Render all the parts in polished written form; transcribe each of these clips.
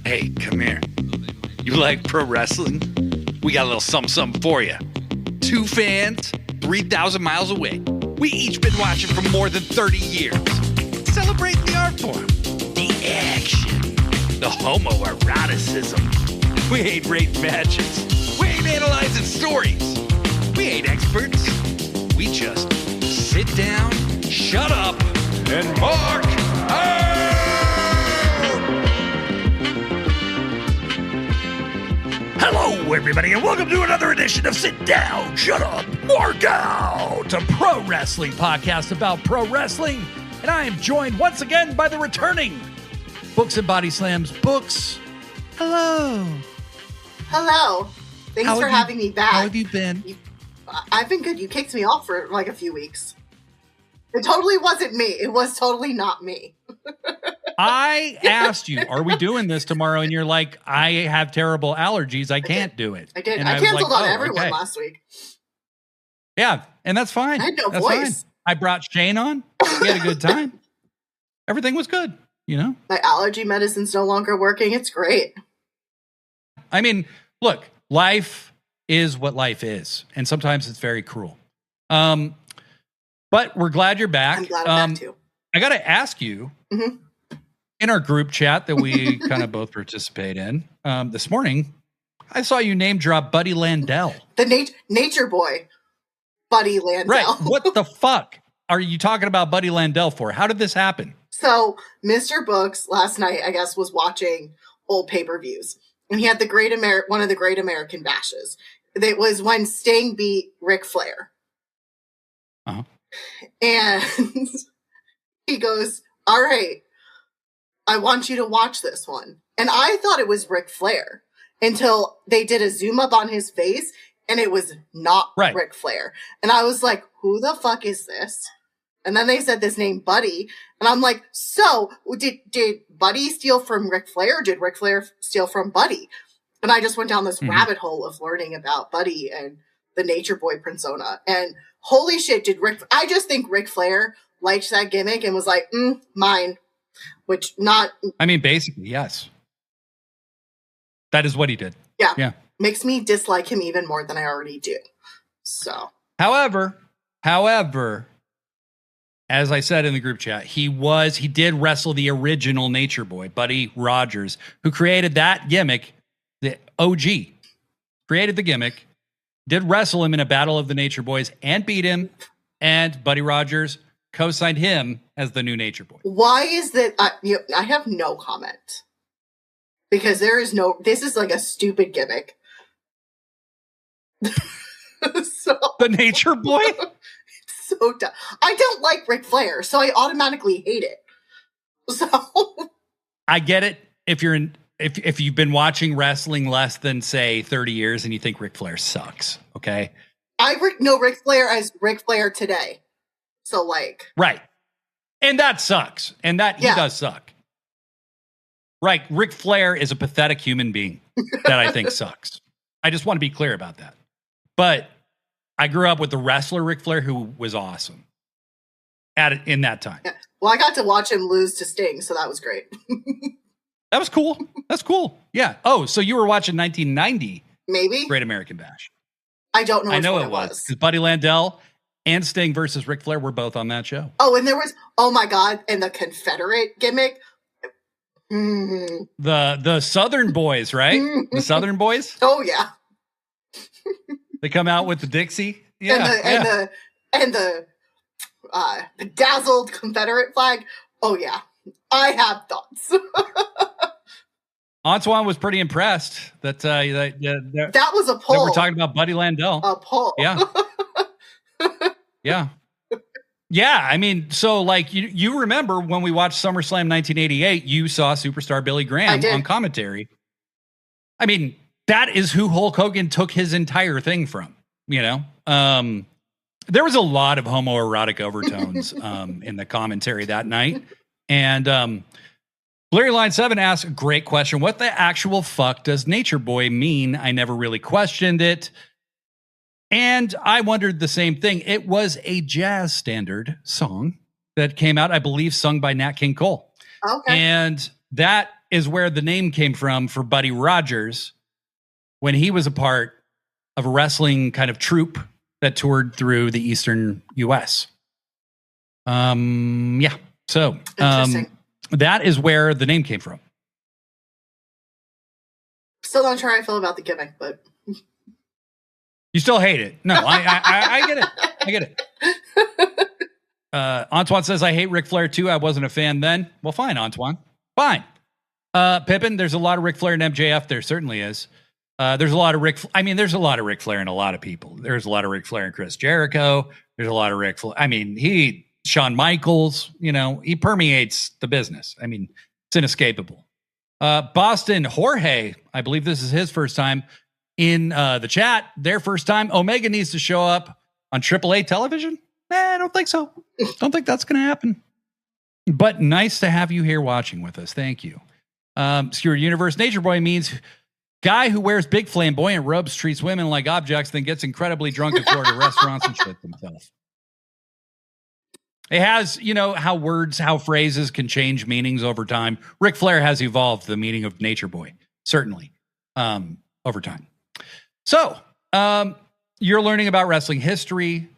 Hey, come here. You like pro wrestling? We got a little something for you. Two fans, 3,000 miles away. We each been watching for more than 30 years. Celebrating the art form, the action, the homoeroticism. We ain't rating matches. We ain't analyzing stories. We ain't experts. We just sit down, shut up, and mark out! Hello, everybody, and welcome to another edition of Sit Down, Shut Up, Mark Out, a pro wrestling podcast about pro wrestling. And I am joined once again by the returning Books and Bodyslams Books. Hello. Hello. Thanks for having me back. How have you been? I've been good. You kicked me off for like a few weeks. It totally wasn't me. It was totally not me. I asked you, are we doing this tomorrow? And you're like, I have terrible allergies. I can't do it. I did. And I canceled on everyone last week. Yeah, and that's fine. I had no that's voice. Fine. I brought Shane on. We had a good time. Everything was good, you know? My allergy medicine's no longer working. It's great. I mean, look, life is what life is. And sometimes it's very cruel. But we're glad you're back. I'm glad I'm back too. I got to ask you, in our group chat that we kind of both participate in this morning, I saw you name drop Buddy Landell. The nature boy, Buddy Landell. Right. What the fuck are you talking about Buddy Landell for? How did this happen? So Mr. Books last night, I guess, was watching old pay-per-views. And he had one of the Great American Bashes. It was when Sting beat Ric Flair. Uh-huh. And he goes, all right, I want you to watch this one. And I thought it was Ric Flair until they did a zoom up on his face and it was not Ric Flair. And I was like, who the fuck is this? And then they said this name Buddy. And I'm like, so did Buddy steal from Ric Flair? Or did Ric Flair steal from Buddy? And I just went down this rabbit hole of learning about Buddy and the Nature Boy persona. And holy shit, I just think Ric Flair liked that gimmick and was like, mine. Which I mean, basically, yes. That is what he did. Yeah. Makes me dislike him even more than I already do. So. However, as I said in the group chat, he did wrestle the original Nature Boy, Buddy Rogers, who created that gimmick, the OG, created the gimmick, did wrestle him in a battle of the Nature Boys and beat him, and Buddy Rogers co-signed him as the new Nature Boy. Why is that? I have no comment. Because this is like a stupid gimmick. The Nature Boy? It's so dumb. I don't like Ric Flair, so I automatically hate it. So I get it. If you've been watching wrestling less than, say, 30 years and you think Ric Flair sucks, okay? I know Ric Flair as Ric Flair today. So like. Right. And that sucks. And he does suck. Right. Ric Flair is a pathetic human being that I think sucks. I just want to be clear about that. But I grew up with the wrestler Ric Flair who was awesome in that time. Yeah. Well, I got to watch him lose to Sting, so that was great. That was cool. That's cool. Yeah. Oh, so you were watching 1990 maybe Great American Bash. I don't know. I know it was because Buddy Landell and Sting versus Ric Flair were both on that show. Oh, and there was, oh my God, and the Confederate gimmick. The Southern Boys, right? The Southern Boys? Oh, yeah. They come out with the Dixie. Yeah. And the bedazzled Confederate flag. Oh, yeah. I have thoughts. Antoine was pretty impressed that that was a poll. That we're talking about Buddy Landell. A poll. Yeah. Yeah. Yeah. I mean, so like you remember when we watched SummerSlam 1988, you saw superstar Billy Graham on commentary. I mean, that is who Hulk Hogan took his entire thing from, you know? There was a lot of homoerotic overtones in the commentary that night. And Larry Line 7 asks a great question. What the actual fuck does Nature Boy mean? I never really questioned it. And I wondered the same thing. It was a jazz standard song that came out, I believe, sung by Nat King Cole. Okay. And that is where the name came from for Buddy Rogers when he was a part of a wrestling kind of troupe that toured through the Eastern US. Yeah. So that is where the name came from. Still not sure how I feel about the gimmick, but you still hate it. No, I get it. I get it. Antoine says, I hate Ric Flair too. I wasn't a fan then. Well, fine, Antoine. Fine. Pippin, there's a lot of Ric Flair and MJF. There certainly is. There's a lot of there's a lot of Ric Flair and a lot of people. There's a lot of Ric Flair and Chris Jericho. There's a lot of Ric Flair. Shawn Michaels, he permeates the business. It's inescapable. Boston Jorge, I believe this is his first time in the chat. Their first time. Omega needs to show up on AAA television. I don't think so. Don't think that's going to happen. But nice to have you here watching with us. Thank you. Skewered Universe. Nature Boy means guy who wears big flamboyant robes, treats women like objects, then gets incredibly drunk at Florida restaurants and shit himself. It has, how phrases can change meanings over time. Ric Flair has evolved the meaning of Nature Boy, certainly, over time. So, you're learning about wrestling history.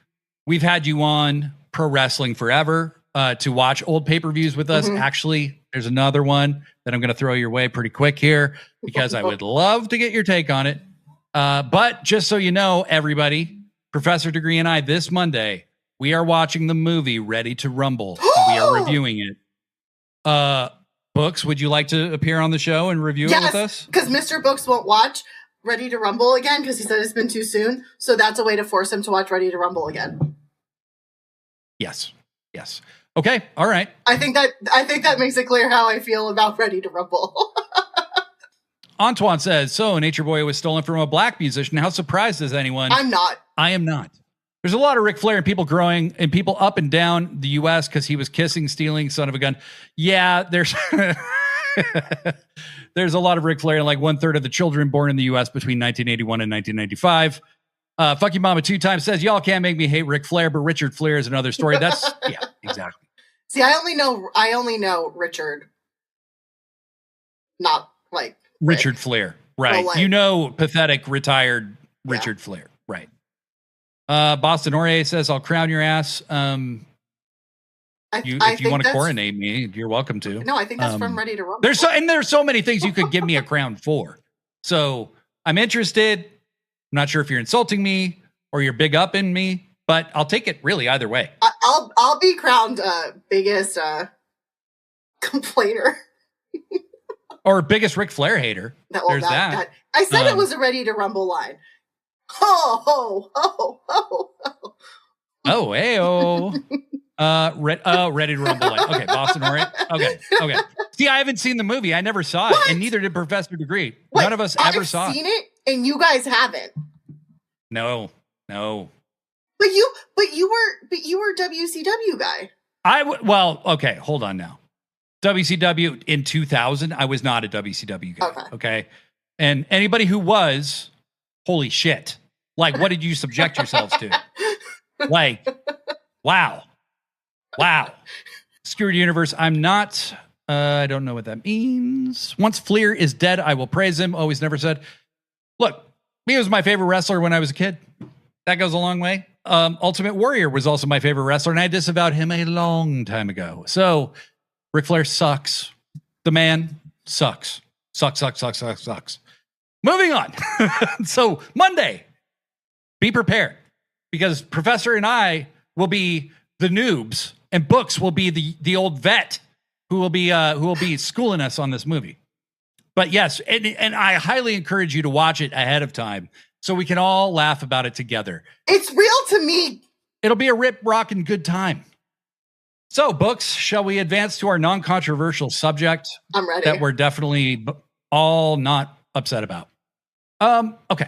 We've had you on Pro Wrestling Forever to watch old pay-per-views with us. Actually, there's another one that I'm going to throw your way pretty quick here because I would love to get your take on it. But just so you know, everybody, Professor Degree and I, this Monday, we are watching the movie Ready to Rumble. We are reviewing it. Books, would you like to appear on the show and review it with us? Because Mr. Books won't watch Ready to Rumble again because he said it's been too soon. So that's a way to force him to watch Ready to Rumble again. Yes. Okay. All right. I think that makes it clear how I feel about Ready to Rumble. Antoine says, so Nature Boy was stolen from a black musician. How surprised is anyone? I'm not. I am not. There's a lot of Ric Flair and people growing and people up and down the U.S. because he was kissing, stealing, son of a gun. Yeah, there's there's a lot of Ric Flair and like 1/3 of the children born in the U.S. between 1981 and 1995. Fuck you, Mama 2 times says, y'all can't make me hate Ric Flair, but Richard Flair is another story. That's yeah, exactly. See, I only know Richard, not like Richard Flair, right? Well, like, pathetic retired Richard Flair, right? Boston Aurier says, I'll crown your ass. If you want to coronate me, you're welcome to. No, I think that's from Ready to Rumble. There's so many things you could give me a crown for. So I'm interested. I'm not sure if you're insulting me or you're big up in me, but I'll take it really either way. I'll be crowned biggest complainer. Or biggest Ric Flair hater. There's that. I said it was a Ready to Rumble line. Oh. Oh, hey-oh. Ready to Rumble line. Okay, Boston Aurier. Okay. See, I haven't seen the movie. I never saw it, and neither did Professor Degree. What? None of us ever saw it. I've seen it, and you guys haven't. No. But you were WCW guy. Okay, hold on now. WCW in 2000, I was not a WCW guy. Okay. And anybody who was, holy shit. Like, what did you subject yourselves to? Like, wow. Skewered Universe, I'm not, I don't know what that means. Once Fleer is dead, I will praise him. Always never said. Look, he was my favorite wrestler when I was a kid. That goes a long way. Ultimate Warrior was also my favorite wrestler, and I disavowed him a long time ago. So, Ric Flair sucks. The man sucks. Sucks. Moving on. So, Monday, be prepared, because Professor and I will be the noobs, and Books will be the old vet who will be schooling us on this movie. But yes, and I highly encourage you to watch it ahead of time so we can all laugh about it together. It's real to me. It'll be a rip, rock, and good time. So, Books, shall we advance to our non-controversial subject? I'm ready. That we're definitely all not upset about. Okay.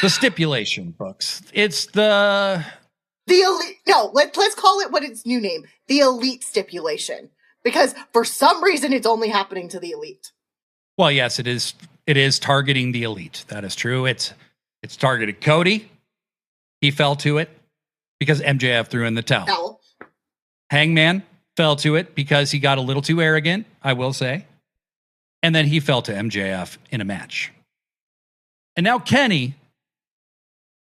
The stipulation, Books. It's the elite. No, let's call it what its new name. The Elite Stipulation. Because for some reason, it's only happening to the Elite. Well, yes, it is. It is targeting the Elite. That is true. It's targeted Cody. He fell to it because MJF threw in the towel. Hangman fell to it because he got a little too arrogant. I will say. And then he fell to MJF in a match. And now Kenny,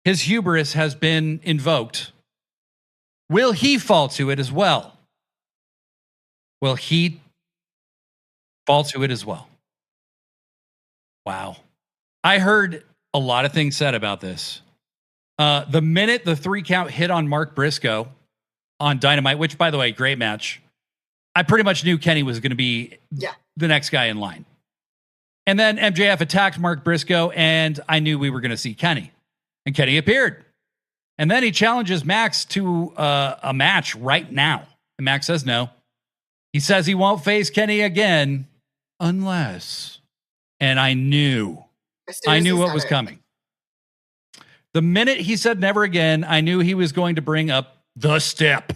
his hubris has been invoked. Will he fall to it as well? Will he fall to it as well? Wow. I heard a lot of things said about this. The minute the 3 count hit on Mark Briscoe on Dynamite, which, by the way, great match, I pretty much knew Kenny was going to be the next guy in line. And then MJF attacked Mark Briscoe, and I knew we were going to see Kenny. And Kenny appeared. And then he challenges Max to a match right now. And Max says no. He says he won't face Kenny again unless. And I knew what was coming. The minute he said never again, I knew he was going to bring up the step.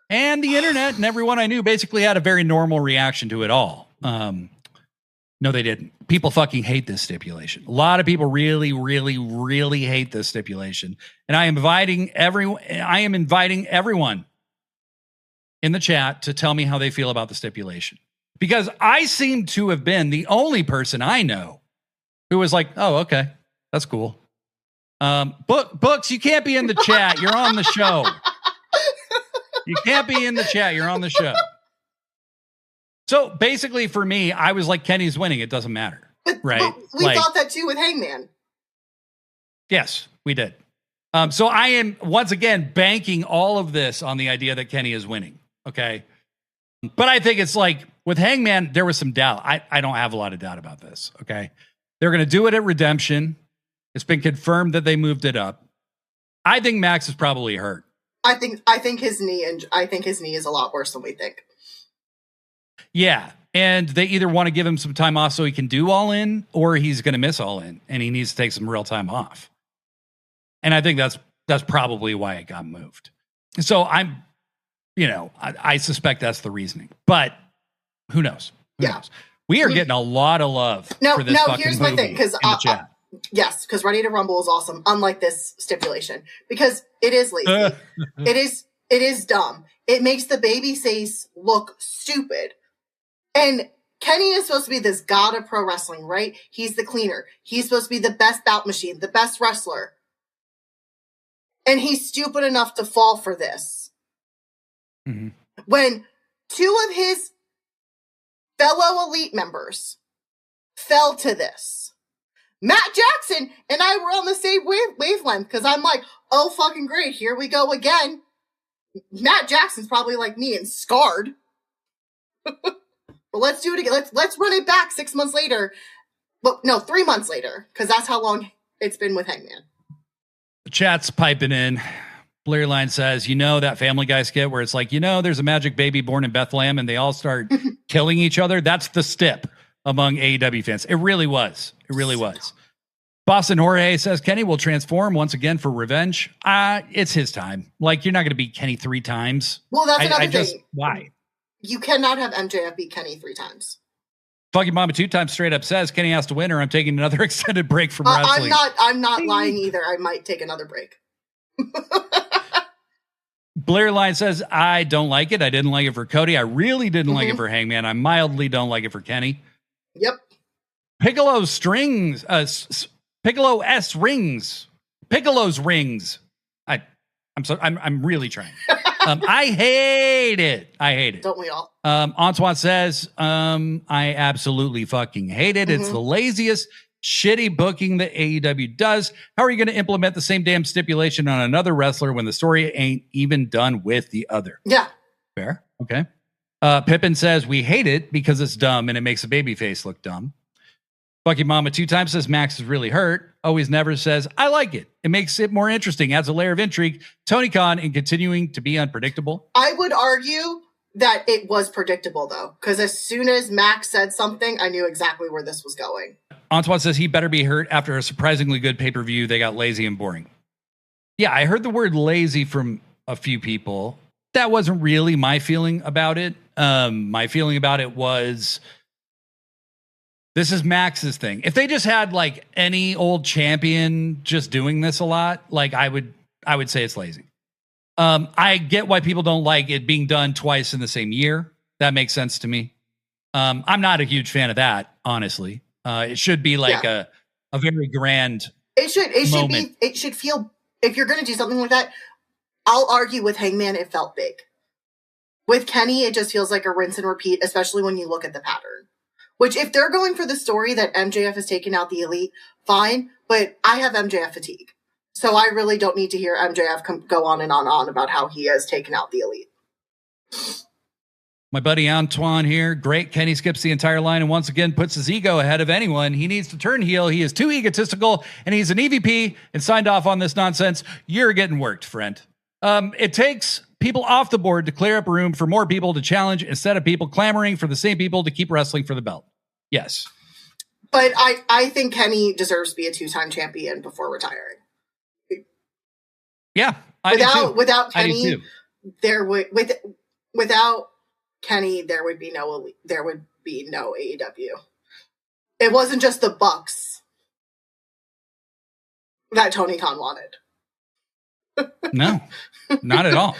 And the internet and everyone I knew basically had a very normal reaction to it all. No, they didn't. People fucking hate this stipulation. A lot of people really, really, really hate this stipulation. And I am inviting everyone in the chat to tell me how they feel about the stipulation. Because I seem to have been the only person I know who was like, oh, okay, that's cool. Books, you can't be in the chat. You're on the show. You can't be in the chat. You're on the show. So basically for me, I was like, Kenny's winning. It doesn't matter. Right. But we thought that too with Hangman. Yes, we did. So I am once again banking all of this on the idea that Kenny is winning. Okay. But I think it's like with Hangman, there was some doubt. I don't have a lot of doubt about this. Okay. They're going to do it at Redemption. It's been confirmed that they moved it up. I think Max is probably hurt. I think his knee is a lot worse than we think. Yeah. And they either want to give him some time off so he can do All In, or he's going to miss All In and he needs to take some real time off. And I think that's probably why it got moved. So I suspect that's the reasoning, but who knows? Who knows? We are getting a lot of love for this fucking here's movie my thing, because yes, because Ready to Rumble is awesome, unlike this stipulation, because it is lazy. It is dumb. It makes the babyface look stupid. And Kenny is supposed to be this god of pro wrestling, right? He's the cleaner. He's supposed to be the best bout machine, the best wrestler. And he's stupid enough to fall for this. Mm-hmm. When 2 of his fellow elite members fell to this. Matt Jackson and I were on the same wavelength, because I'm like, oh, fucking great, here we go again. Matt Jackson's probably like me and scarred. But let's do it again. Let's run it back 6 months later. But no, 3 months later, because that's how long it's been with Hangman. The chat's piping in. Blair Line says, that Family Guy skit where it's like, there's a magic baby born in Bethlehem and they all start killing each other. That's the stip among AEW fans. It really was. It really was. Boston Jorge says Kenny will transform once again for revenge. It's his time. Like, you're not going to beat Kenny 3 times. Well, that's another thing. Why? You cannot have MJF beat Kenny 3 times. Fucking Mama 2 times straight up says Kenny has to win or I'm taking another extended break from wrestling. I'm not lying either. I might take another break. Blair Line says, I don't like it. I didn't like it for Cody. I really didn't like it for Hangman. I mildly don't like it for Kenny. Yep. Piccolo's rings. I'm really trying. I hate it. Don't we all? Antoine says, I absolutely fucking hate it. It's the laziest, shitty booking that AEW does. How are you going to implement the same damn stipulation on another wrestler when the story ain't even done with the other? Yeah. Fair. Okay. Pippin says, we hate it because it's dumb and it makes a babyface look dumb. Bucky Mama 2 times says Max is really hurt. Always Never says, I like it. It makes it more interesting, adds a layer of intrigue. Tony Khan in continuing to be unpredictable. I would argue that it was predictable, though, because as soon as Max said something, I knew exactly where this was going. Antoine says he better be hurt. After a surprisingly good pay-per-view, they got lazy and boring. Yeah, I heard the word lazy from a few people. That wasn't really my feeling about it. My feeling about it was, this is Max's thing. If they just had like any old champion just doing this a lot, like I would say it's lazy. I get why people don't like it being done twice in the same year. That makes sense to me. I'm not a huge fan of that, honestly. It should be like a very grand. It should feel, if you're going to do something like that, I'll argue with Hangman, it felt big. With Kenny, it just feels like a rinse and repeat, especially when you look at the pattern. Which, if they're going for the story that MJF has taken out the Elite, fine, but I have MJF fatigue. So I really don't need to hear MJF go on and on about how he has taken out the Elite. My buddy Antoine here. Great. Kenny skips the entire line and once again puts his ego ahead of anyone. He needs to turn heel. He is too egotistical and he's an EVP and signed off on this nonsense. You're getting worked, friend. It takes people off the board to clear up room for more people to challenge instead of people clamoring for the same people to keep wrestling for the belt. Yes. But I think Kenny deserves to be a 2-time champion before retiring. Yeah. Without Kenny, without Kenny, there would be no AEW. It wasn't just the Bucks that Tony Khan wanted. No, not at all.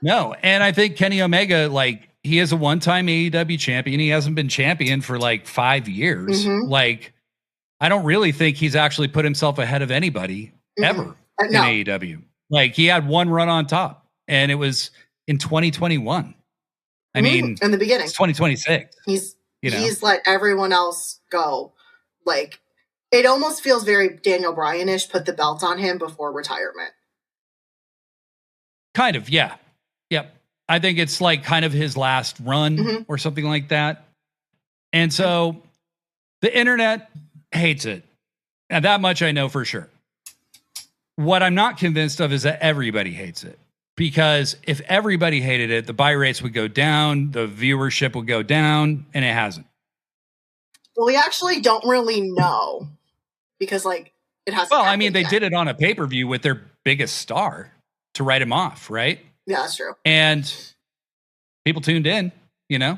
No. And I think Kenny Omega, like, he is a one-time AEW champion. He hasn't been champion for like 5 years. Mm-hmm. Like, I don't really think he's actually put himself ahead of anybody ever in AEW. Like, he had one run on top and it was in 2021. I mean, in the beginning, it's 2026. He's let everyone else go. Like, it almost feels very Daniel Bryan-ish, put the belt on him before retirement. Kind of, yeah. Yep. I think it's like kind of his last run or something like that. And so the internet hates it. And that much I know for sure. What I'm not convinced of is that everybody hates it. Because if everybody hated it, the buy rates would go down, the viewership would go down, and it hasn't. Well, we actually don't really know. Because, like, it hasn't. Well, I mean, they did it on a pay-per-view with their biggest star to write him off, right? Yeah, that's true. And people tuned in, you know?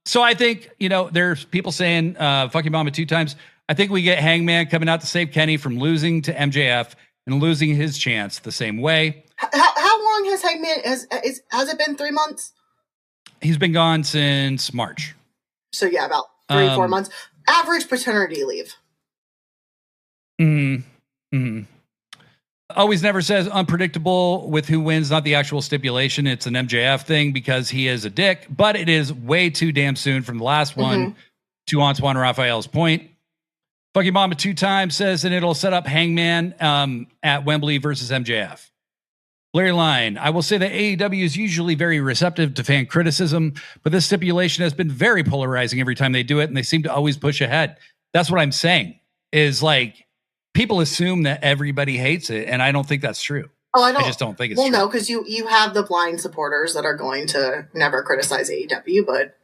So I think, there's people saying, fuck your mama 2 times. I think we get Hangman coming out to save Kenny from losing to MJF and losing his chance the same way. How long has Hangman, has it been 3 months? He's been gone since March. So yeah, about 3-4 months. Average paternity leave. Always never says unpredictable with who wins, not the actual stipulation. It's an MJF thing because he is a dick, but it is way too damn soon from the last one to Antoine Raphael's point. Fuck your mama 2 times says, and it'll set up Hangman at Wembley versus MJF. Larry Line, I will say that AEW is usually very receptive to fan criticism, but this stipulation has been very polarizing every time they do it, and they seem to always push ahead. That's what I'm saying, is like, people assume that everybody hates it, and I don't think that's true. I just don't think it's true. Well, no, because you have the blind supporters that are going to never criticize AEW, but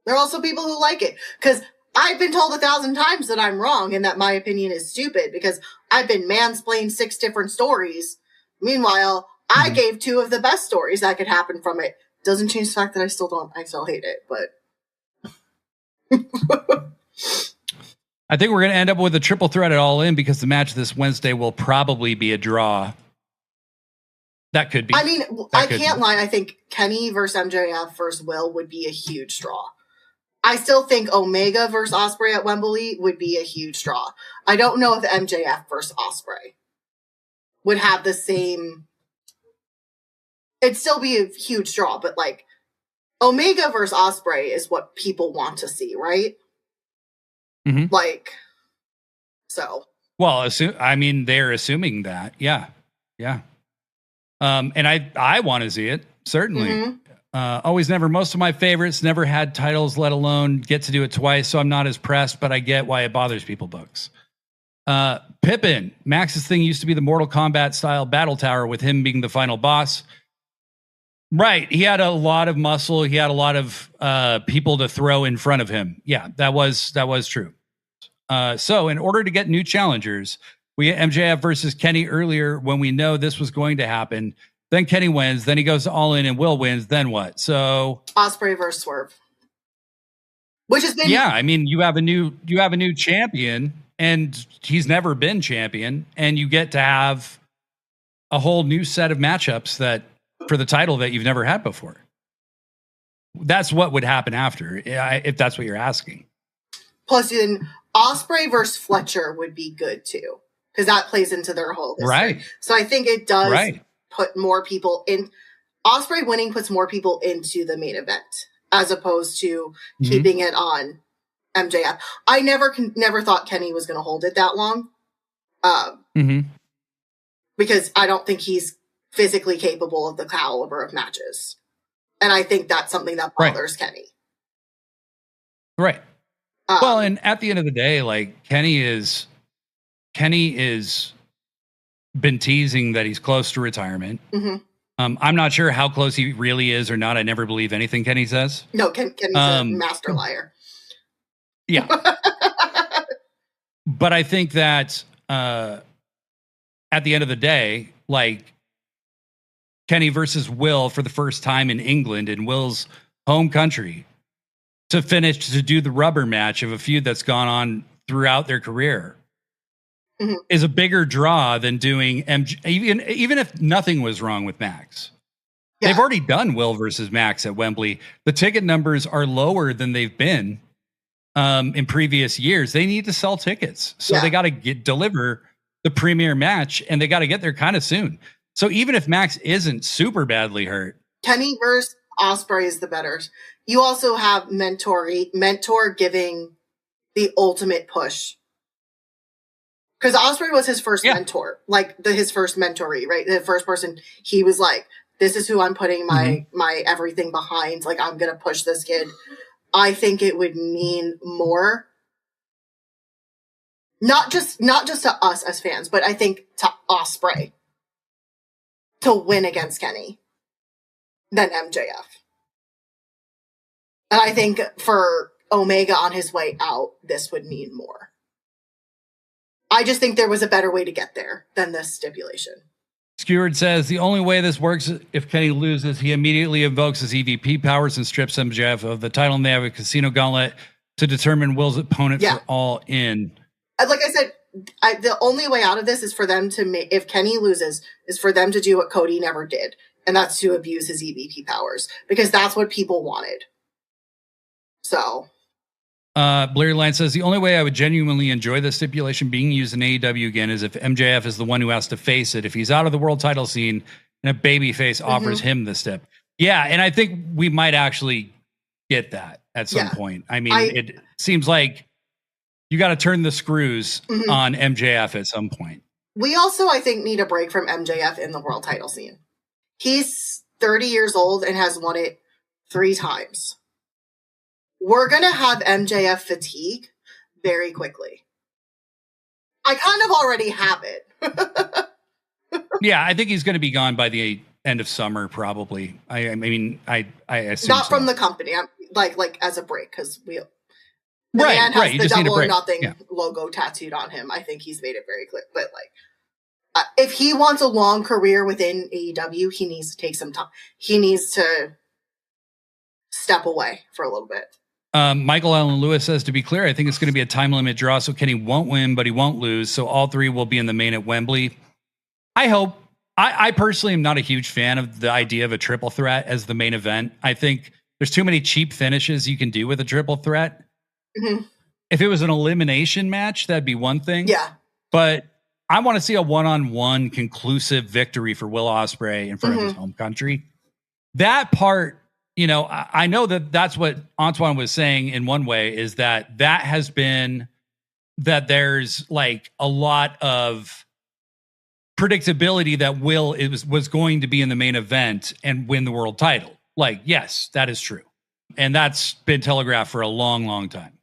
there are also people who like it. Because I've been told 1,000 times that I'm wrong and that my opinion is stupid because I've been mansplained 6 different stories. Meanwhile, I gave 2 of the best stories that could happen from it. Doesn't change the fact that I still hate it, but I think we're going to end up with a triple threat at All In because the match this Wednesday will probably be a draw. That could be. I mean, I can't lie. I think Kenny versus MJF versus Will would be a huge draw. I still think Omega versus Ospreay at Wembley would be a huge draw. I don't know if MJF versus Ospreay would have the same. It'd still be a huge draw, but like Omega versus Ospreay is what people want to see, right? Like, so. Well, I mean, they're assuming that, yeah. And I want to see it, certainly. Always Never, most of my favorites never had titles, let alone get to do it twice, so I'm not as pressed, but I get why it bothers people books. Pippin, Max's thing used to be the Mortal Kombat style battle tower with him being the final boss. Right, he had a lot of muscle, he had a lot of people to throw in front of him. Yeah, that was true. So in order to get new challengers, we get MJF versus Kenny earlier when we know this was going to happen. Then Kenny wins. Then he goes All In and Will wins. Then what? So Ospreay versus Swerve, which has been I mean, you have a new champion, and he's never been champion, and you get to have a whole new set of matchups that for the title that you've never had before. that's what would happen after, if that's what you're asking. Plus, then Ospreay versus Fletcher would be good too, because that plays into their whole history. Right. So I think it does put more people in. Ospreay winning puts more people into the main event as opposed to keeping it on MJF. I never thought Kenny was going to hold it that long, because I don't think he's physically capable of the caliber of matches, and I think that's something that bothers Kenny. Right. Well, and at the end of the day, like Kenny is been teasing that he's close to retirement. I'm not sure how close he really is or not. I never believe anything Kenny says. No, Kenny's a master liar. Yeah. But I think that at the end of the day, like Kenny versus Will for the first time in England, in Will's home country, to finish, to do the rubber match of a feud that's gone on throughout their career, is a bigger draw than doing even if nothing was wrong with Max. They've already done Will versus Max at Wembley. The ticket numbers are lower than they've been in previous years. They need to sell tickets, so they got to deliver the premier match, and they got to get there kind of soon. So even if Max isn't super badly hurt, Kenny versus Ospreay is the better. You also have mentor giving the ultimate push, because Ospreay was his first mentor, like his first mentoree, right? The first person he was like, "This is who I'm putting my everything behind. Like, I'm gonna push this kid." I think it would mean more, not just to us as fans, but I think to Ospreay to win against Kenny than MJF. And I think for Omega on his way out, this would mean more. I just think there was a better way to get there than this stipulation. Skewered says the only way this works, if Kenny loses, he immediately invokes his EVP powers and strips MJF of the title, and they have a casino gauntlet to determine Will's opponent for All In. Like I said, the only way out of this is for them to if Kenny loses, is for them to do what Cody never did, and that's to abuse his EVP powers, because that's what people wanted. So, Blair Line says the only way I would genuinely enjoy the stipulation being used in AEW again is if MJF is the one who has to face it. If he's out of the world title scene and a babyface offers him the stip. Yeah, and I think we might actually get that at some point. I mean, it seems like you got to turn the screws on MJF at some point. We also, I think, need a break from MJF in the world title scene. He's 30 years old and has won it 3 times. We're going to have MJF fatigue very quickly. I kind of already have it. Yeah, I think he's going to be gone by the end of summer, probably. I mean, I assume not from the company. I'm like as a break, because the man has the Double or Nothing logo tattooed on him. I think he's made it very clear. But if he wants a long career within AEW, he needs to take some time. He needs to step away for a little bit. Michael Allen Lewis says, to be clear, I think it's going to be a time limit draw, so Kenny won't win, but he won't lose. So all 3 will be in the main at Wembley. I hope. I personally am not a huge fan of the idea of a triple threat as the main event. I think there's too many cheap finishes you can do with a triple threat. If it was an elimination match, that'd be one thing. Yeah. But I want to see a one-on-one conclusive victory for Will Ospreay in front of his home country. That part, you know, I know that that's what Antoine was saying in one way, is that has been that there's like a lot of predictability that Will was going to be in the main event and win the world title. Like, yes, that is true. And that's been telegraphed for a long, long time.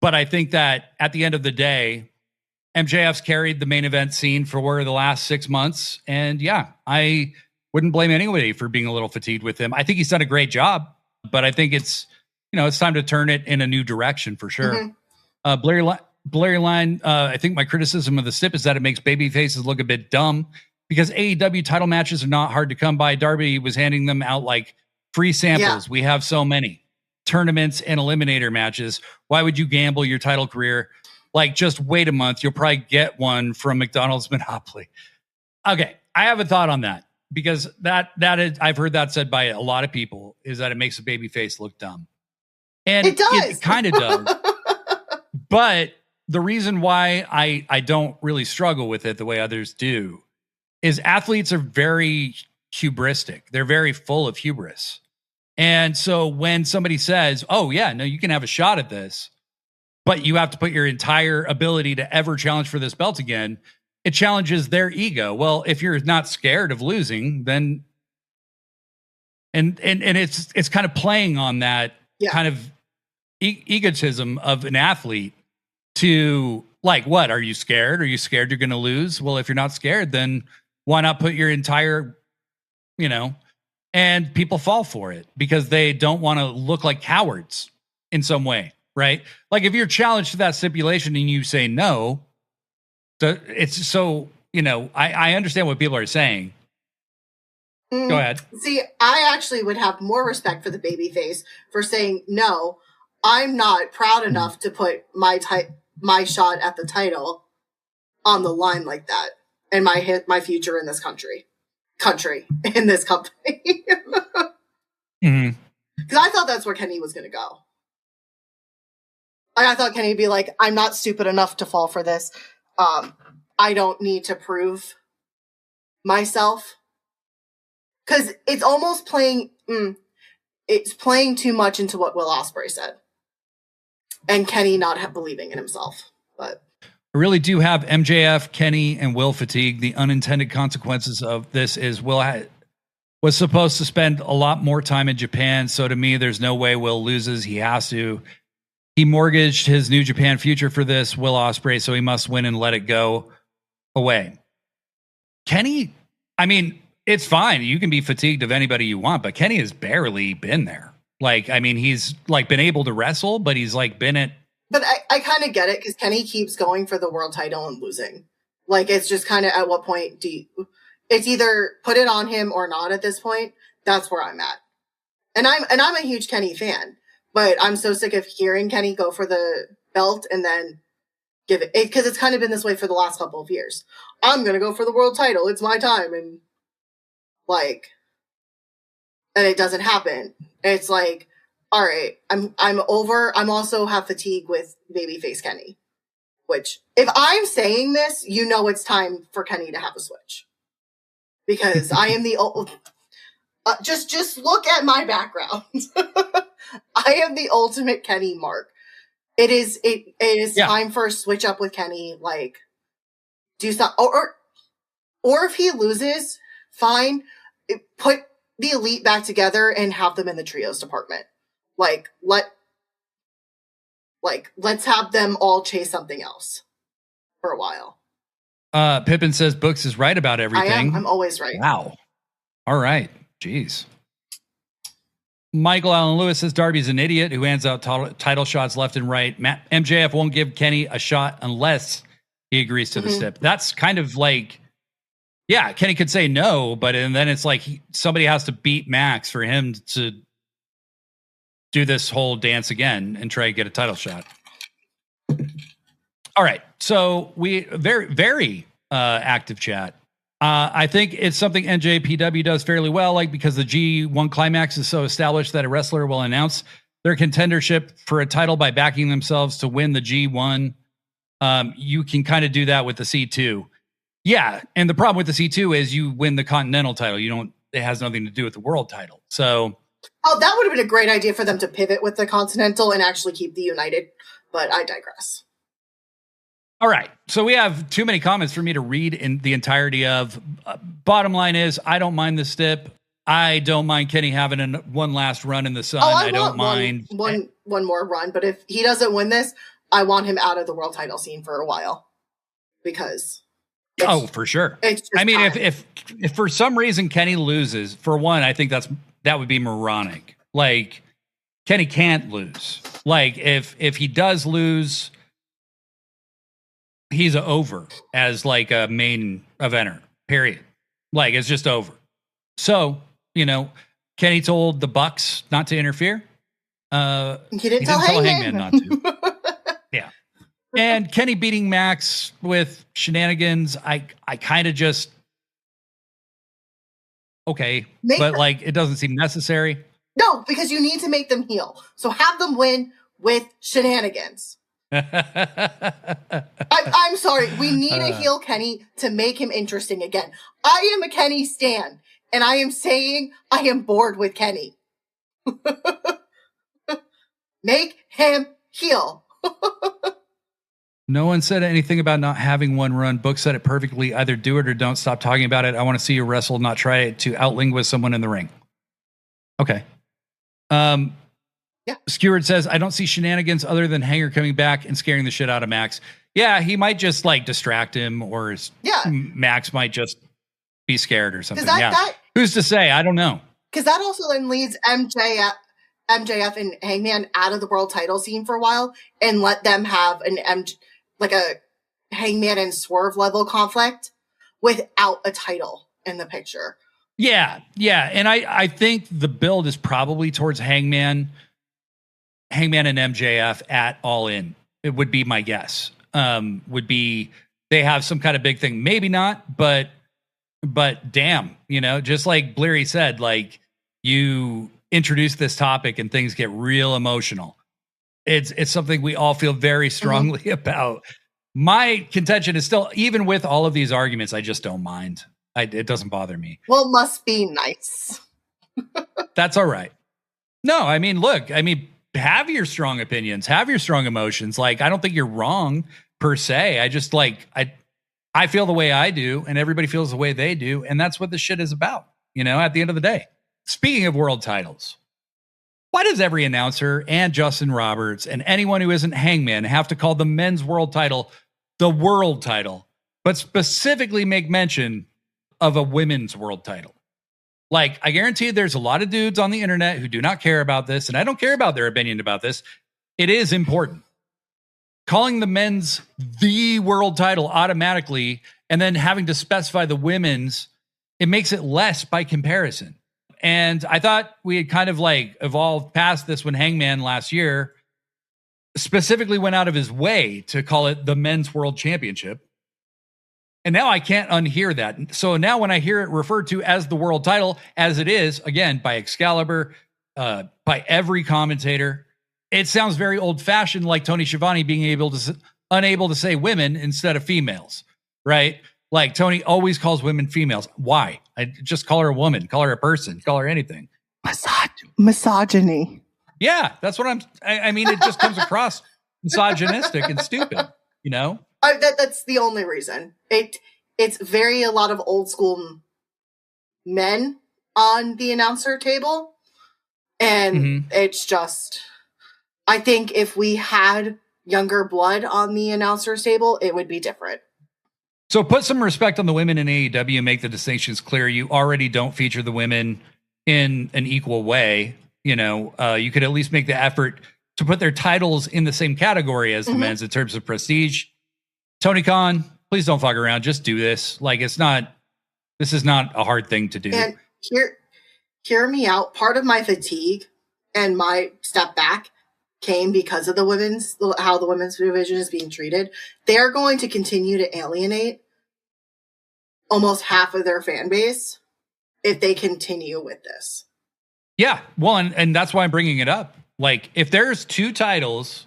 But I think that at the end of the day, MJF's carried the main event scene for the last 6 months. And yeah, I wouldn't blame anybody for being a little fatigued with him. I think he's done a great job, but I think it's time to turn it in a new direction for sure. Blair Line, I think my criticism of the stip is that it makes baby faces look a bit dumb, because AEW title matches are not hard to come by. Darby was handing them out like free samples. We have so many tournaments and eliminator matches. Why would you gamble your title career? Like, just wait a month. You'll probably get one from McDonald's Monopoly. Okay, I have a thought on that. because that is, I've heard that said by a lot of people, is that it makes a baby face look dumb. And it does. It kind of does. But the reason why I don't really struggle with it the way others do is athletes are very hubristic. They're very full of hubris. And so when somebody says, oh yeah, no, you can have a shot at this, but you have to put your entire ability to ever challenge for this belt again, it challenges their ego. Well, if you're not scared of losing, then and it's kind of playing on that kind of egotism of an athlete to like, what, are you scared? Are you scared you're going to lose? Well, if you're not scared, then why not put your entire, and people fall for it because they don't want to look like cowards in some way, right? Like if you're challenged to that stipulation and you say no, it's so, I understand what people are saying. Go ahead. See, I actually would have more respect for the babyface for saying, no, I'm not proud enough to put my shot at the title on the line like that and my future in this country in this company. Because I thought that's where Kenny was going to go. I thought Kenny would be like, I'm not stupid enough to fall for this. I don't need to prove myself. Because it's almost playing, it's playing too much into what Will Ospreay said. And Kenny not believing in himself. But I really do have MJF, Kenny, and Will fatigue. The unintended consequences of this is Will was supposed to spend a lot more time in Japan. So to me, there's no way Will loses. He has to. He mortgaged his New Japan future for this, Will Ospreay, so he must win and let it go away. Kenny, I mean, it's fine. You can be fatigued of anybody you want, but Kenny has barely been there. Like, I mean, he's like been able to wrestle, but he's like been at. But I kind of get it because Kenny keeps going for the world title and losing. Like, it's just kind of at what point do you, it's either put it on him or not at this point. That's where I'm at. And I'm a huge Kenny fan, but I'm so sick of hearing Kenny go for the belt and then give it, because it's kind of been this way for the last couple of years. I'm going to go for the world title. It's my time. And like, and it doesn't happen. It's like, all right, I'm over. I'm also have fatigue with babyface Kenny, which if I'm saying this, it's time for Kenny to have a switch because I am the old, just look at my background. I am the ultimate Kenny mark. It is time for a switch up with Kenny. Like, do something, or if he loses, fine. Put the elite back together and have them in the trios department. Let's have them all chase something else for a while. Pippin says Books is right about everything. I am. I'm always right. Wow. All right. Jeez. Michael Allen Lewis says Darby's an idiot who hands out title shots left and right. MJF won't give Kenny a shot unless he agrees to the stip. That's kind of like, yeah, Kenny could say no, but and then it's like somebody has to beat Max for him to do this whole dance again and try to get a title shot. All right. So we very, very active chat. I think it's something NJPW does fairly well, like because the G1 climax is so established that a wrestler will announce their contendership for a title by backing themselves to win the G1. You can kind of do that with the C2. Yeah. And the problem with the C2 is you win the Continental title. It has nothing to do with the world title. So. Oh, that would have been a great idea for them to pivot with the Continental and actually keep the United, but I digress. All right. So we have too many comments for me to read in the entirety of. Bottom line is, I don't mind the stip. I don't mind Kenny having one last run in the sun. I don't mind one more run. But if he doesn't win this, I want him out of the world title scene for a while because. For sure. I mean, if for some reason Kenny loses, for one, I think that would be moronic. Like Kenny can't lose. Like if he does lose, he's over as like a main eventer, period. Like it's just over. So, Kenny told the Bucks not to interfere. He didn't tell Hangman not to. Yeah. And Kenny beating Max with shenanigans, I kind of just Okay, but like it doesn't seem necessary. No, because you need to make them heel. So have them win with shenanigans. I'm sorry. We need a heel Kenny to make him interesting again. I am a Kenny stan, and I am saying I am bored with Kenny. Make him heel. No one said anything about not having one run. Book said it perfectly. Either do it or don't. Stop talking about it. I want to see you wrestle, not try to outlinguist someone in the ring. Okay. Yeah. Skeward says, I don't see shenanigans other than Hanger coming back and scaring the shit out of Max. Yeah, he might just like distract him, or Max might just be scared or something. Who's to say? I don't know. Because that also then leads MJF and Hangman out of the world title scene for a while and let them have like a Hangman and Swerve level conflict without a title in the picture. Yeah. And I think the build is probably towards Hangman and MJF at All In. It would be my guess. Would be they have some kind of big thing. Maybe not, but damn, just like Bleary said, like you introduce this topic and things get real emotional. It's something we all feel very strongly about. My contention is still, even with all of these arguments, I just don't mind. It doesn't bother me. Well, must be nice. That's all right. No, I mean, look, have your strong opinions, have your strong emotions. Like, I don't think you're wrong per se. I just I feel the way I do, and everybody feels the way they do. And that's what this shit is about, at the end of the day. Speaking of world titles, why does every announcer and Justin Roberts and anyone who isn't Hangman have to call the men's world title the world title, but specifically make mention of a women's world title? Like, I guarantee there's a lot of dudes on the internet who do not care about this, and I don't care about their opinion about this. It is important. Calling the men's the world title automatically and then having to specify the women's, it makes it less by comparison. And I thought we had kind of like evolved past this when Hangman last year specifically went out of his way to call it the men's world championship. And now I can't unhear that. So now when I hear it referred to as the world title, as it is, again, by Excalibur, by every commentator, it sounds very old fashioned, like Tony Schiavone being unable to say women instead of females, right? Like Tony always calls women females. Why? I just call her a woman, call her a person, call her anything. Misogyny. Yeah, that's what I mean, it just comes across misogynistic and stupid, That's the only reason. It's very a lot of old school men on the announcer table. And it's just, I think if we had younger blood on the announcer's table, it would be different. So put some respect on the women in AEW, make the distinctions clear. You already don't feature the women in an equal way. You could at least make the effort to put their titles in the same category as the men's in terms of prestige. Tony Khan, please don't fuck around. Just do this. Like, this is not a hard thing to do. And hear me out. Part of my fatigue and my step back came because of how the women's division is being treated. They're going to continue to alienate almost half of their fan base if they continue with this. Yeah. Well, and that's why I'm bringing it up. Like, if there's two titles,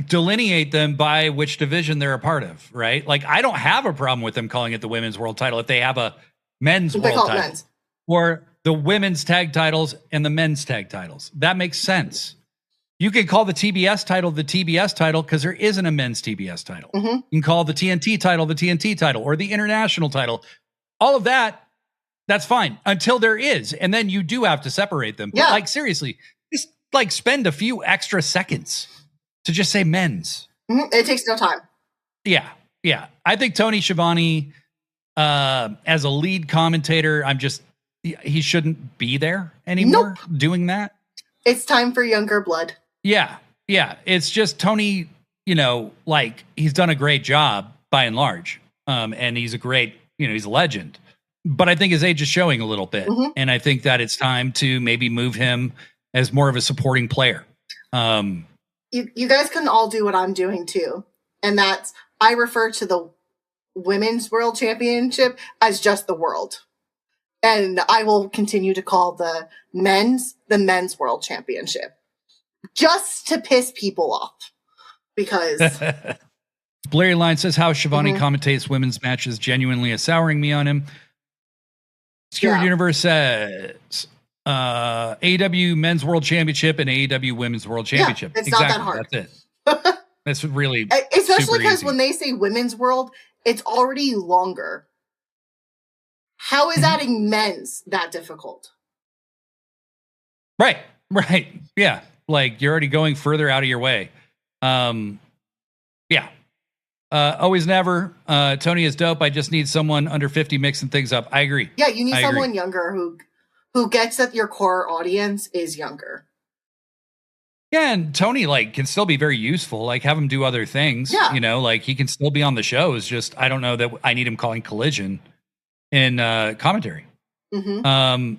delineate them by which division they're a part of, right? Like, I don't have a problem with them calling it the women's world title if they have a men's world title. Men's. Or the women's tag titles and the men's tag titles. That makes sense. You can call the TBS title the TBS title because there isn't a men's TBS title. You can call the TNT title the TNT title or the international title. All of that, that's fine until there is. And then you do have to separate them. Yeah. But like, seriously, just like spend a few extra seconds to just say men's. It takes no time. Yeah. I think Tony Schiavone, as a lead commentator, he shouldn't be there anymore doing that. It's time for younger blood. Yeah. It's just Tony, like, he's done a great job by and large. And he's a great, he's a legend. But I think his age is showing a little bit. And I think that it's time to maybe move him as more of a supporting player. You guys can all do what I'm doing too. And that's, I refer to the Women's World Championship as just the world. And I will continue to call the men's World Championship just to piss people off because Blurry Line says how Shivani commentates women's matches genuinely is souring me on him. Skewered Universe says AEW Men's World Championship and AEW Women's World Championship. It's not that hard. That's it. That's really especially because when they say Women's World, it's already longer. How is adding men's that difficult? Right. Yeah. Like you're already going further out of your way. Yeah. Always never. Tony is dope. I just need someone under 50 mixing things up. I agree. Yeah, you need someone younger who gets that your core audience is younger. Yeah, and Tony can still be very useful. Like have him do other things. Yeah. You know, he can still be on the shows. Just I don't know that I need him calling Collision in commentary. And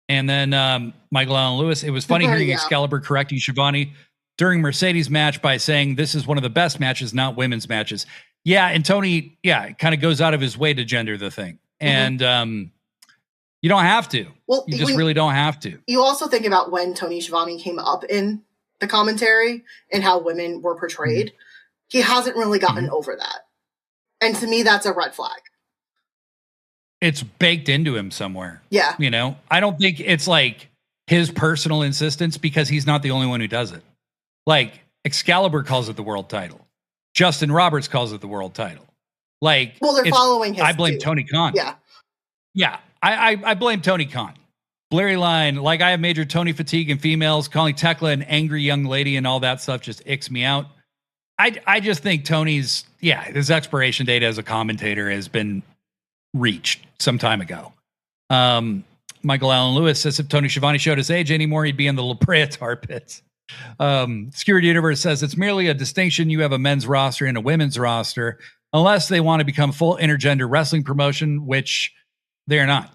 then Michael Allen Lewis. It was funny hearing Excalibur correcting Shivani during Mercedes match by saying this is one of the best matches, not women's matches. Yeah, and Tony, kind of goes out of his way to gender the thing. And you don't have to. Well, you just really don't have to. You also think about when Tony Schiavone came up in the commentary and how women were portrayed. He hasn't really gotten over that. And to me, that's a red flag. It's baked into him somewhere. Yeah. You know, I don't think it's his personal insistence because he's not the only one who does it. Excalibur calls it the world title. Justin Roberts calls it the world title. They're following his I blame Tony Khan. Yeah. Yeah. I blame Tony Khan. Blurry Line, I have major Tony fatigue in females. Calling Tekla an angry young lady and all that stuff just icks me out. I just think Tony's, his expiration date as a commentator has been reached some time ago. Michael Allen Lewis says if Tony Schiavone showed his age anymore, he'd be in the La Brea tar pits. Skewered Universe says it's merely a distinction. You have a men's roster and a women's roster, unless they want to become full intergender wrestling promotion, which they're not.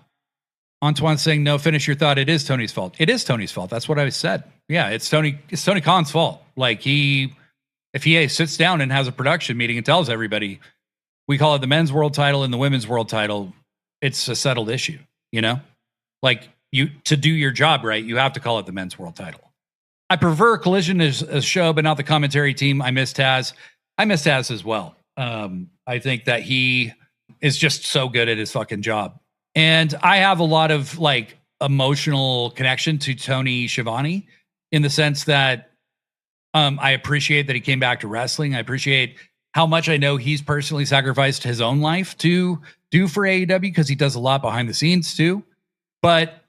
Antoine saying, no, finish your thought. It is Tony's fault. It is Tony's fault. That's what I said. Yeah, it's Tony Khan's fault. If he sits down and has a production meeting and tells everybody, we call it the men's world title and the women's world title, it's a settled issue, you know? To do your job right, you have to call it the men's world title. I prefer Collision as a show, but not the commentary team. I miss Taz. I miss Taz as well. I think that he is just so good at his fucking job. And I have a lot of emotional connection to Tony Schiavone in the sense that I appreciate that he came back to wrestling. I appreciate how much I know he's personally sacrificed his own life to do for AEW because he does a lot behind the scenes too. But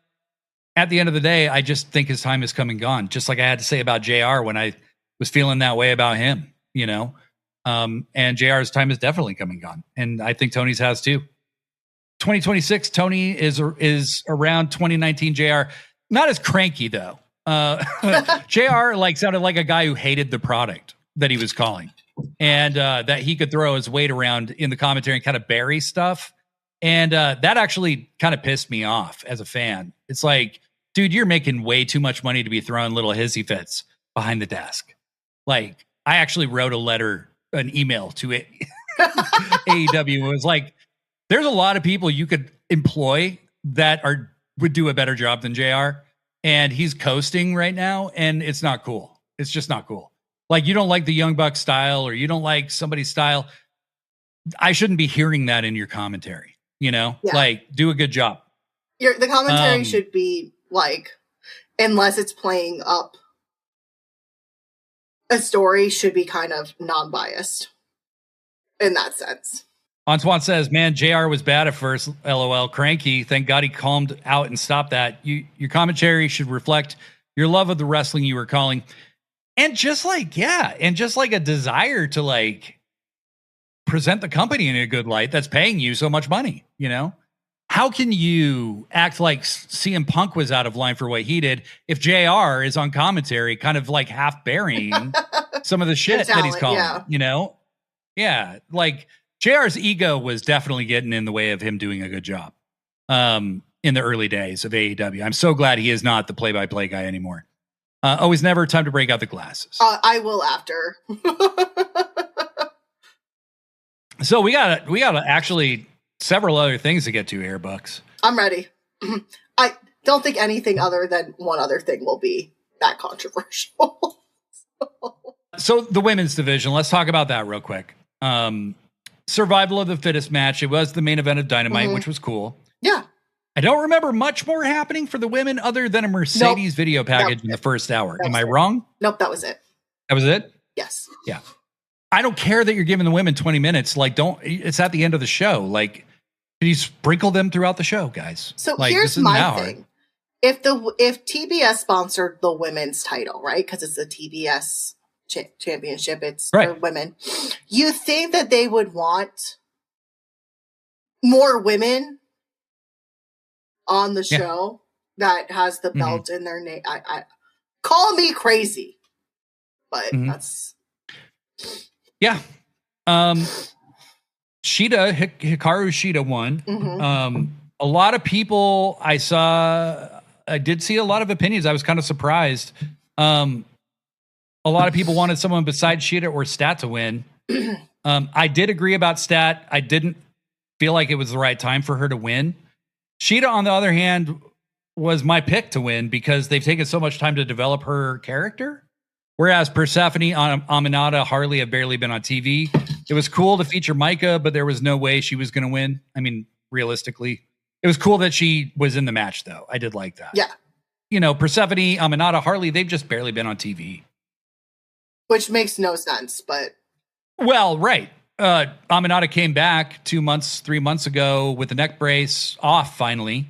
at the end of the day, I just think his time is come and gone. Just like I had to say about JR when I was feeling that way about him, you know? And JR's time is definitely come and gone. And I think Tony's has too. 2026, Tony is around 2019 JR. Not as cranky though. JR sounded like a guy who hated the product that he was calling. And that he could throw his weight around in the commentary and kind of bury stuff. And that actually kind of pissed me off as a fan. It's dude, you're making way too much money to be throwing little hissy fits behind the desk. I actually wrote an email to it. AEW. It was there's a lot of people you could employ that would do a better job than JR. And he's coasting right now. And it's not cool. It's just not cool. You don't like the Young Bucks style or you don't like somebody's style. I shouldn't be hearing that in your commentary, you know, do a good job. The commentary should be unless it's playing up a story, should be kind of non-biased in that sense. Antoine says, man, JR was bad at first. LOL. Cranky. Thank God he calmed out and stopped that. Your commentary should reflect your love of the wrestling you were calling. And just a desire to present the company in a good light that's paying you so much money, you know? How can you act like CM Punk was out of line for what he did if JR is on commentary kind of half burying some of the shit that he's calling, you know? Yeah, JR's ego was definitely getting in the way of him doing a good job in the early days of AEW. I'm so glad he is not the play-by-play guy anymore. Always never time to break out the glasses. I will after. So we got actually several other things to get to here, Bucks. I'm ready. I don't think anything other than one other thing will be that controversial. So the women's division, let's talk about that real quick. Survival of the fittest match. It was the main event of Dynamite, which was cool. Yeah. I don't remember much more happening for the women other than a Mercedes video package in the first hour. Am I wrong? Nope, that was it. That was it? Yes. Yeah. I don't care that you're giving the women 20 minutes. Like, it's at the end of the show. Like, can you sprinkle them throughout the show, guys? So like, here's my thing. If TBS sponsored the women's title, right? Because it's the TBS championship, it's for women. You think that they would want more women on the show that has the belt in their name? I call me crazy, but that's Shida, Hikaru Shida won. A lot of people I did see a lot of opinions. I was kind of surprised. A lot of people wanted someone besides Shida or Stat to win. I did agree about Stat. I didn't feel like it was the right time for her to win. Shida, on the other hand, was my pick to win because they've taken so much time to develop her character. Whereas Persephone, Aminata, Harley have barely been on TV. It was cool to feature Micah, but there was no way she was going to win. I mean, realistically, it was cool that she was in the match, though. I did like that. Yeah. You know, Persephone, Aminata, Harley, they've just barely been on TV. Which makes no sense, but... Well, right. Aminata came back 3 months ago with the neck brace off, finally.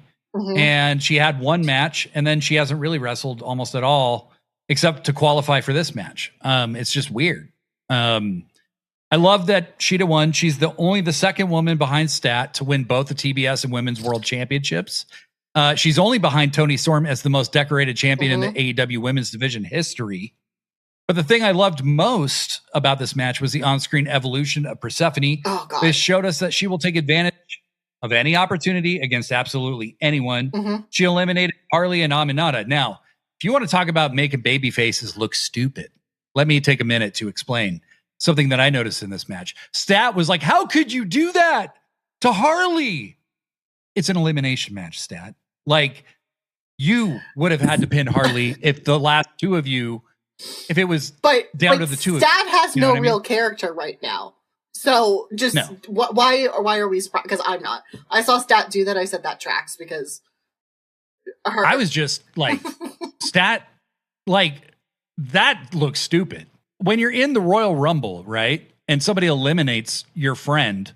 And she had one match, and then she hasn't really wrestled almost at all, except to qualify for this match. It's just weird. I love that Shida won. She's the second woman behind Stat to win both the TBS and Women's World Championships. She's only behind Toni Storm as the most decorated champion in the AEW Women's Division history. But the thing I loved most about this match was the on-screen evolution of Persephone. Oh, God. This showed us that she will take advantage of any opportunity against absolutely anyone. She eliminated Harley and Aminata. Now, if you want to talk about making baby faces look stupid, let me take a minute to explain something that I noticed in this match. Stat was like, how could you do that to Harley? It's an elimination match, Stat. Like, you would have had to pin Harley if the last two of you, if it was down to the two of you. Stat has no real character right now. So just why are we surprised? Because I'm not. I saw Stat do that. I said that tracks because I was just like, Stat, like, that looks stupid. When you're in the Royal Rumble, right, and somebody eliminates your friend,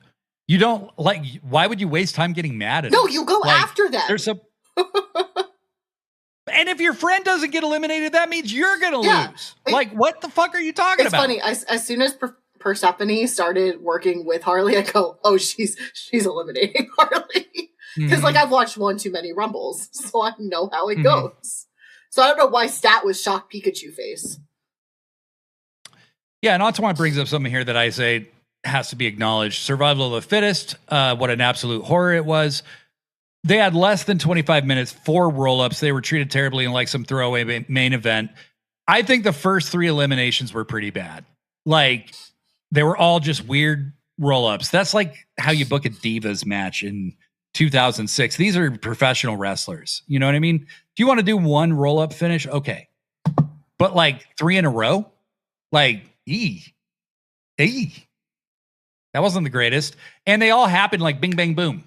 you don't, like, why would you waste time getting mad at No, them? you go after them. There's a... And if your friend doesn't get eliminated, that means you're going to lose. Like, what the fuck are you talking about? It's funny. As soon as Persephone started working with Harley, I go, oh, she's eliminating Harley. Because, like, I've watched one too many Rumbles, so I know how it goes. So I don't know why Stat was shocked Pikachu face. Yeah, and Antoine brings up something here that I say has to be acknowledged. Survival of the fittest, what an absolute horror it was. They had less than 25 minutes, 4 roll-ups. They were treated terribly in like some throwaway main event. I think the first 3 eliminations were pretty bad. Like, they were all just weird roll-ups. That's like how you book a Divas match in 2006. These are professional wrestlers. You know what I mean? If you want to do one roll-up finish, okay. But like 3 in a row? Like, that wasn't the greatest. And they all happened like bing, bang, boom.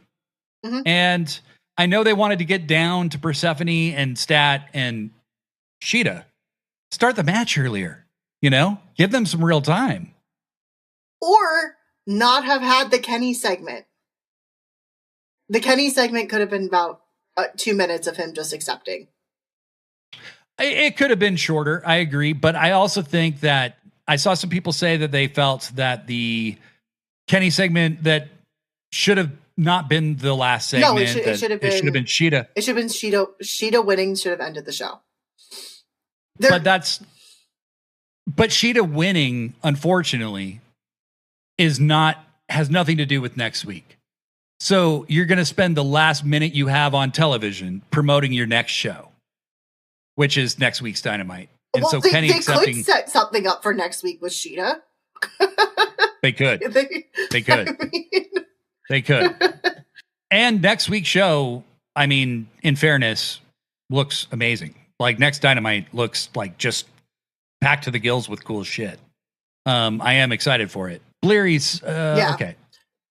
And I know they wanted to get down to Persephone and Stat and Shida. Start the match earlier, you know? Give them some real time. Or not have had the Kenny segment. The Kenny segment could have been about 2 minutes of him just accepting. It could have been shorter, I agree. But I also think that I saw some people say that they felt that the Kenny segment that should have not been the last segment. No, it should have been Shida. It should have been Shida. Shida winning should have ended the show. But Shida winning, unfortunately, has nothing to do with next week. So you're going to spend the last minute you have on television promoting your next show, which is next week's Dynamite. And well, so they Kenny accepting, could set something up for next week with Shida. They could. They could. I mean... They could. And next week's show, I mean, in fairness, looks amazing. Like next Dynamite looks like just packed to the gills with cool shit. I am excited for it. Bleary's okay.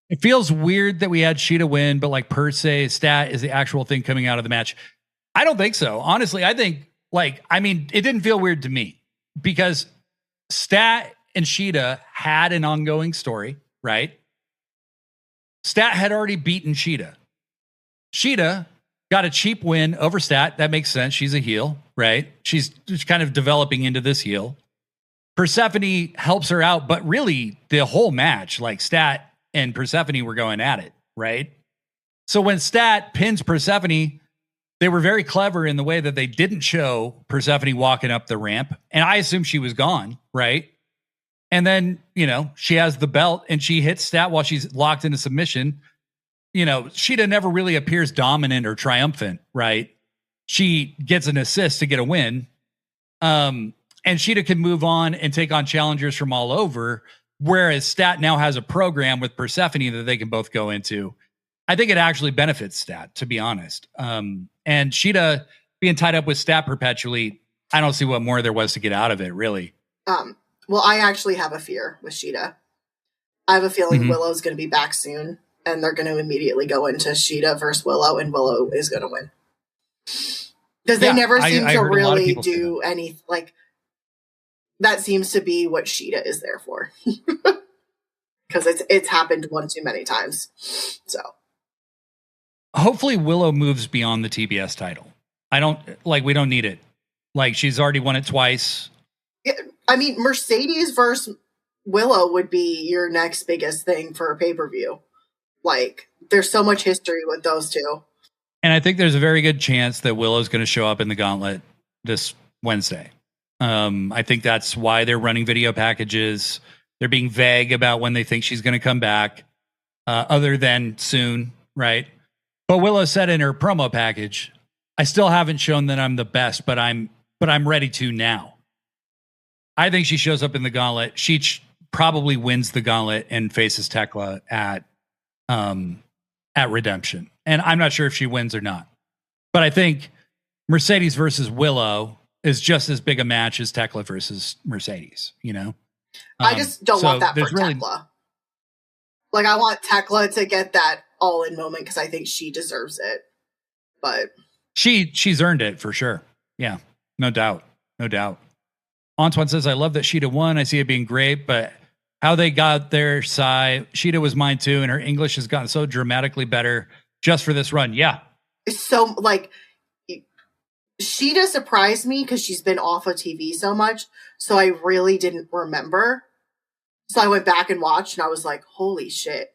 It feels weird that we had Shida win, but like per se, stat is the actual thing coming out of the match. I don't think so. Honestly, I think it didn't feel weird to me because Stat and Shida had an ongoing story, right? Stat had already beaten Shida. Shida got a cheap win over Stat. That makes sense. She's a heel, right? She's kind of developing into this heel. Persephone helps her out, but really the whole match, like Stat and Persephone were going at it, right? So when Stat pins Persephone, they were very clever in the way that they didn't show Persephone walking up the ramp. And I assumed she was gone, right? And then, she has the belt and she hits Stat while she's locked into submission. Shida never really appears dominant or triumphant, right? She gets an assist to get a win. And Shida can move on and take on challengers from all over, whereas Stat now has a program with Persephone that they can both go into. I think it actually benefits Stat, to be honest. And Shida being tied up with Stat perpetually, I don't see what more there was to get out of it, really. Well, I actually have a fear with Shida. I have a feeling Willow's going to be back soon, and they're going to immediately go into Shida versus Willow, and Willow is going to win. Because they never seem to really do any, that seems to be what Shida is there for. Because it's happened one too many times. So hopefully Willow moves beyond the TBS title. We don't need it. Like, she's already won it twice. Yeah, I mean, Mercedes versus Willow would be your next biggest thing for a pay-per-view. Like, there's so much history with those two. And I think there's a very good chance that Willow's going to show up in the gauntlet this Wednesday. I think that's why they're running video packages. They're being vague about when they think she's going to come back, other than soon, right? But Willow said in her promo package, I still haven't shown that I'm the best, but I'm ready to now. I think she shows up in the gauntlet. She probably wins the gauntlet and faces Tekla at Redemption. And I'm not sure if she wins or not. But I think Mercedes versus Willow is just as big a match as Tekla versus Mercedes, I just don't want that for Tekla. Like, I want Tekla to get that all-in moment because I think she deserves it. But she's earned it for sure. Yeah, no doubt. Antoine says, I love that Shida won. I see it being great, but how they got their side, Shida was mine too, and her English has gotten so dramatically better just for this run. Yeah. So, Shida surprised me because she's been off of TV so much, so I really didn't remember. So I went back and watched, and I was like, holy shit.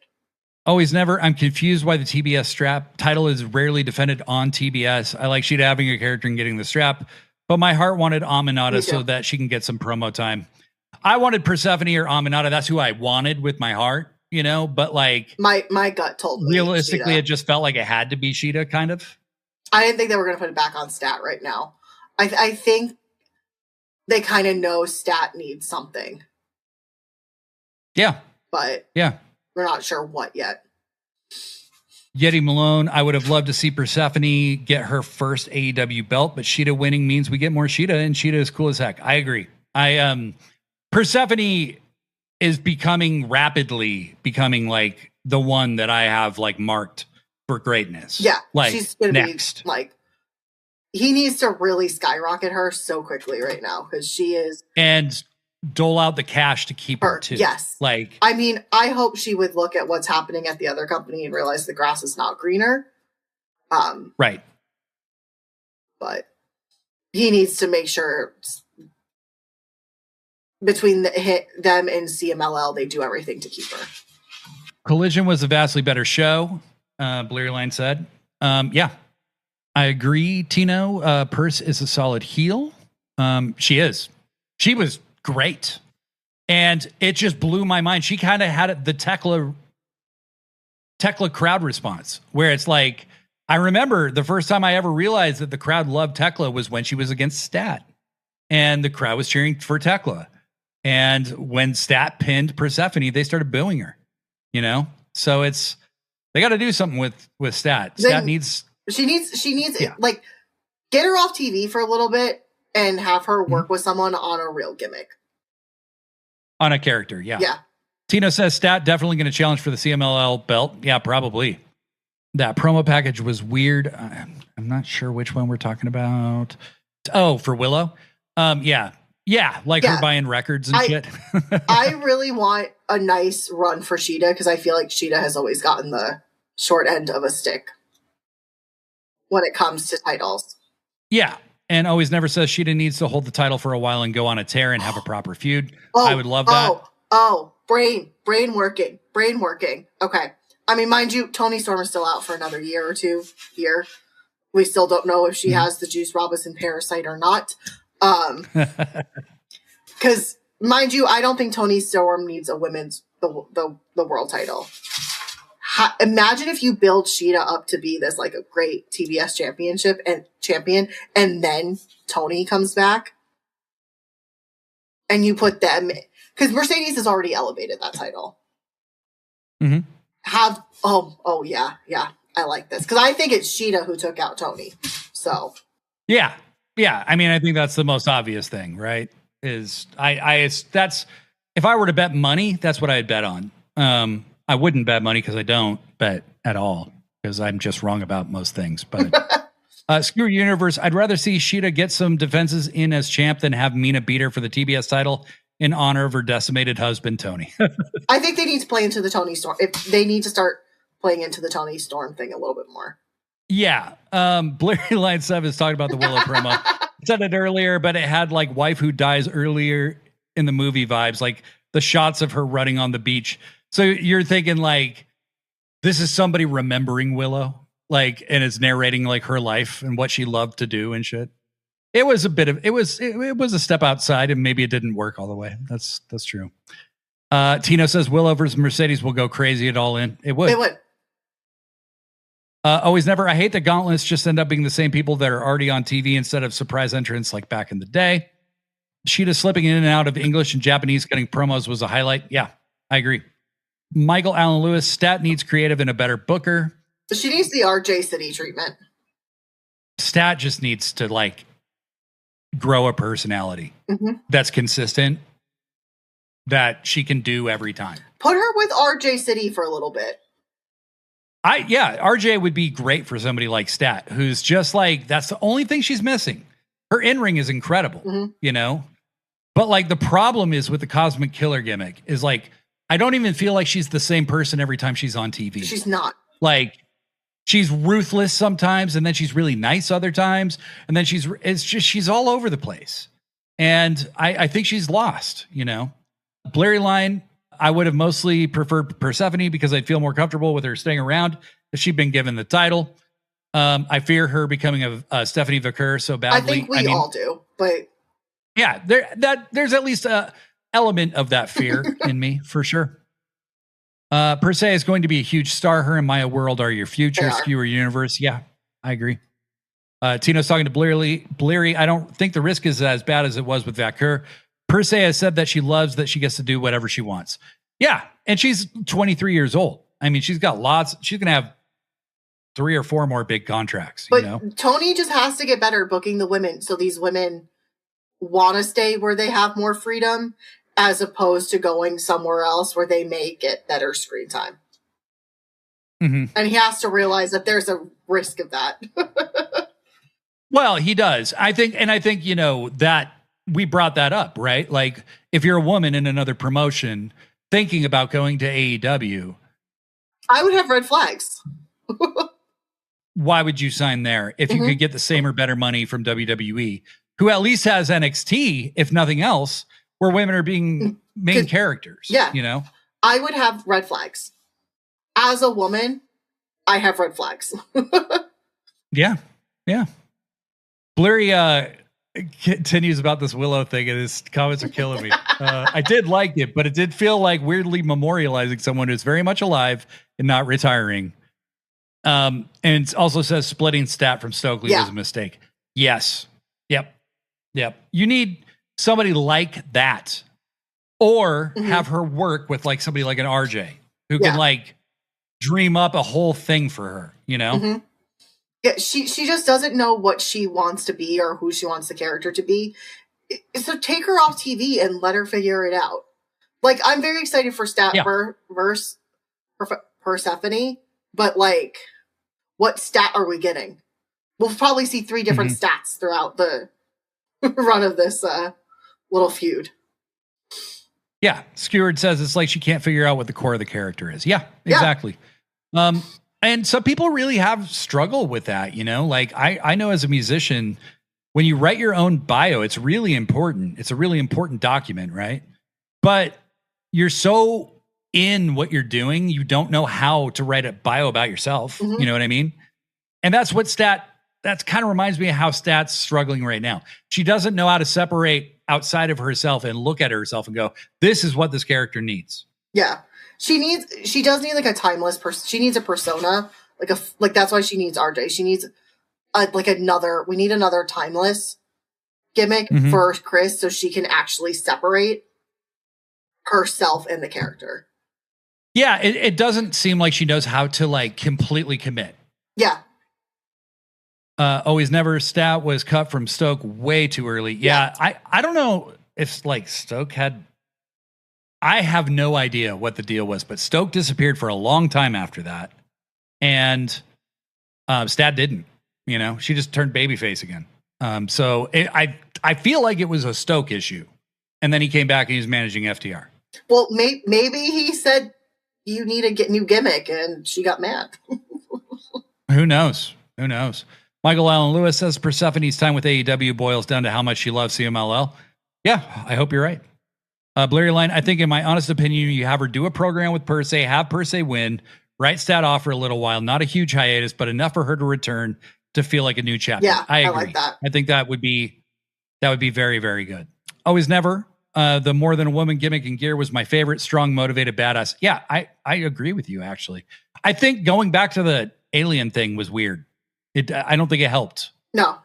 I'm confused why the TBS strap title is rarely defended on TBS. I like Shida having a character and getting the strap, but my heart wanted Aminata so that she can get some promo time. I wanted Persephone or Aminata. That's who I wanted with my heart, but my gut told me realistically, Shida. It just felt like it had to be Shida, kind of. I didn't think they were going to put it back on Stat right now. I think they kind of know Stat needs something. Yeah. But yeah, we're not sure what yet. Yeti Malone, I would have loved to see Persephone get her first AEW belt, but Shida winning means we get more Shida, and Shida is cool as heck. I agree. Persephone is rapidly becoming like the one that I have marked for greatness. Yeah. She's gonna next. Be he needs to really skyrocket her so quickly right now because she is. And dole out the cash to keep her too. Yes. I mean, I hope she would look at what's happening at the other company and realize the grass is not greener. Right. But he needs to make sure between them and CMLL, they do everything to keep her. Collision was a vastly better show, Blearline said. Yeah, I agree, Tino. Purse is a solid heel. She is. She was great. And it just blew my mind. She kind of had the Tekla crowd response, where it's like, I remember the first time I ever realized that the crowd loved Tekla was when she was against Stat. And the crowd was cheering for Tekla. And when Stat pinned Persephone, they started booing her. So they got to do something with Stat. Stat needs She needs like get her off TV for a little bit and have her work with someone on a real gimmick. On a character, yeah. Yeah. Tino says Stat definitely going to challenge for the CMLL belt. Yeah, probably. That promo package was weird. I'm not sure which one we're talking about. Oh, for Willow? Yeah, like her buying records and shit. I really want a nice run for Shida because I feel like Shida has always gotten the short end of a stick when it comes to titles. Yeah, and always never says Shida needs to hold the title for a while and go on a tear and have a proper feud. I would love that. Brain working. Okay. I mean, mind you, Toni Storm is still out for another year or two here. We still don't know if she has the Juice Robinson parasite or not. Because, mind you, I don't think Toni Storm needs a women's, the world title. Imagine if you build Shida up to be this, like, a great TBS champion, and then Toni comes back. And you put them, because Mercedes has already elevated that title. Mm-hmm. Yeah, I like this because I think it's Shida who took out Toni. So yeah. I mean, I think that's the most obvious thing, right? That's if I were to bet money, that's what I'd bet on. I wouldn't bet money because I don't bet at all because I'm just wrong about most things. But screw Universe, I'd rather see Shida get some defenses in as champ than have Mina beat her for the TBS title in honor of her decimated husband, Tony. I think they need to play into the Toni Storm. If they need to start playing into the Toni Storm thing a little bit more. Yeah. Blurry Line 7 is talking about the Willow promo. I said it earlier, but it had like wife who dies earlier in the movie vibes, like the shots of her running on the beach. So you're thinking like, this is somebody remembering Willow, like, and is narrating like her life and what she loved to do and shit. It was it was a step outside and maybe it didn't work all the way. That's true. Tino says Willow versus Mercedes will go crazy at All In. It would. It would. Always Never. I hate that Gauntlets just end up being the same people that are already on TV instead of surprise entrants like back in the day. Shida slipping in and out of English and Japanese cutting promos was a highlight. Yeah, I agree. Michael Allen Lewis, Stat needs creative and a better booker. She needs the RJ City treatment. Stat just needs to like grow a personality that's consistent that she can do every time. Put her with RJ City for a little bit. RJ would be great for somebody like Stat, who's just like, that's the only thing she's missing. Her in-ring is incredible, you know? But like the problem is with the Cosmic Killer gimmick is like, I don't even feel like she's the same person every time she's on TV. She's not. Like, she's ruthless sometimes, and then she's really nice other times, and then she's all over the place. And I think she's lost, you know? Blurry Line, I would have mostly preferred Persephone because I'd feel more comfortable with her staying around if she'd been given the title. I fear her becoming a Stephanie Vicker so badly. I think we all do, but yeah, there's at least a element of that fear in me for sure. Per se is going to be a huge star. Her and Maya World are your future. Skewer Universe. Yeah, I agree. Tino's talking to Bleary. I don't think the risk is as bad as it was with Vicker. Per se has said that she loves that she gets to do whatever she wants. Yeah, and she's 23 years old. I mean, she's got lots. She's going to have 3 or 4 more big contracts. But you know? Toni just has to get better booking the women so these women want to stay where they have more freedom as opposed to going somewhere else where they may get better screen time. And he has to realize that there's a risk of that. Well, he does. I think, you know, that we brought that up, right? Like, if you're a woman in another promotion thinking about going to AEW, I would have red flags. Why would you sign there if you could get the same or better money from WWE, who at least has NXT, if nothing else, where women are being main characters? Yeah. You know, I would have red flags. As a woman, I have red flags. Yeah. Blurry continues about this Willow thing, and his comments are killing me. I did like it, but it did feel like weirdly memorializing someone who's very much alive and not retiring. And it also says splitting Stat from Stokely was a mistake. Yes. Yep. You need somebody like that, or have her work with like somebody like an RJ who can like dream up a whole thing for her, you know? Yeah, she just doesn't know what she wants to be or who she wants the character to be. So take her off TV and let her figure it out. Like, I'm very excited for verse Persephone, but like, what stat are we getting? We'll probably see 3 different stats throughout the run of this little feud. Yeah, Skeward says it's like she can't figure out what the core of the character is. Yeah, exactly. And some people really have struggled with that, you know? Like, I know as a musician, when you write your own bio, it's really important. It's a really important document, right? But you're so in what you're doing, you don't know how to write a bio about yourself. You know what I mean? And that's what that kind of reminds me of how Stat's struggling right now. She doesn't know how to separate outside of herself and look at herself and go, this is what this character needs. Yeah. She does need like a timeless person. She needs a persona. Like that's why she needs RJ. She needs we need another timeless gimmick for Chris so she can actually separate herself and the character. Yeah. It doesn't seem like she knows how to like completely commit. Yeah. Always Never Stat was cut from Stoke way too early. Yeah. I don't know if like Stoke had, I have no idea what the deal was, but Stoke disappeared for a long time after that. And Stat didn't, you know, she just turned babyface again. So I feel like it was a Stoke issue. And then he came back and he was managing FTR. Well, maybe he said, you need a new gimmick, and she got mad. Who knows? Who knows? Michael Allen Lewis says Persephone's time with AEW boils down to how much she loves CMLL. Yeah, I hope you're right. Blurry Line, I think in my honest opinion, you have her do a program with Per Se, have Per Se win, write Stat off for a little while, not a huge hiatus, but enough for her to return to feel like a new chapter. Yeah, I agree. I like that. I think that would be very, very good. Always Never. The More Than a Woman gimmick and gear was my favorite. Strong, motivated, badass. Yeah, I agree with you, actually. I think going back to the alien thing was weird. I don't think it helped. No.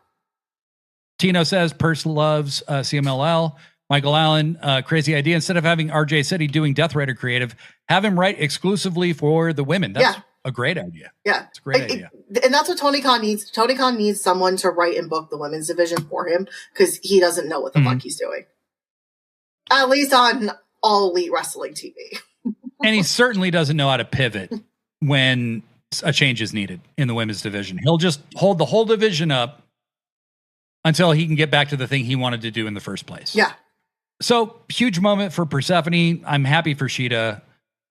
Tino says Purse loves CMLL. Michael Allen, crazy idea. Instead of having RJ City doing Death Rider creative, have him write exclusively for the women. That's a great idea. Yeah. It's a great idea. And that's what Tony Khan needs. Tony Khan needs someone to write and book the women's division for him because he doesn't know what the fuck he's doing. At least on All Elite Wrestling TV. And he certainly doesn't know how to pivot when a change is needed in the women's division. He'll just hold the whole division up until he can get back to the thing he wanted to do in the first place. Yeah. So huge moment for Persephone. I'm happy for Shida,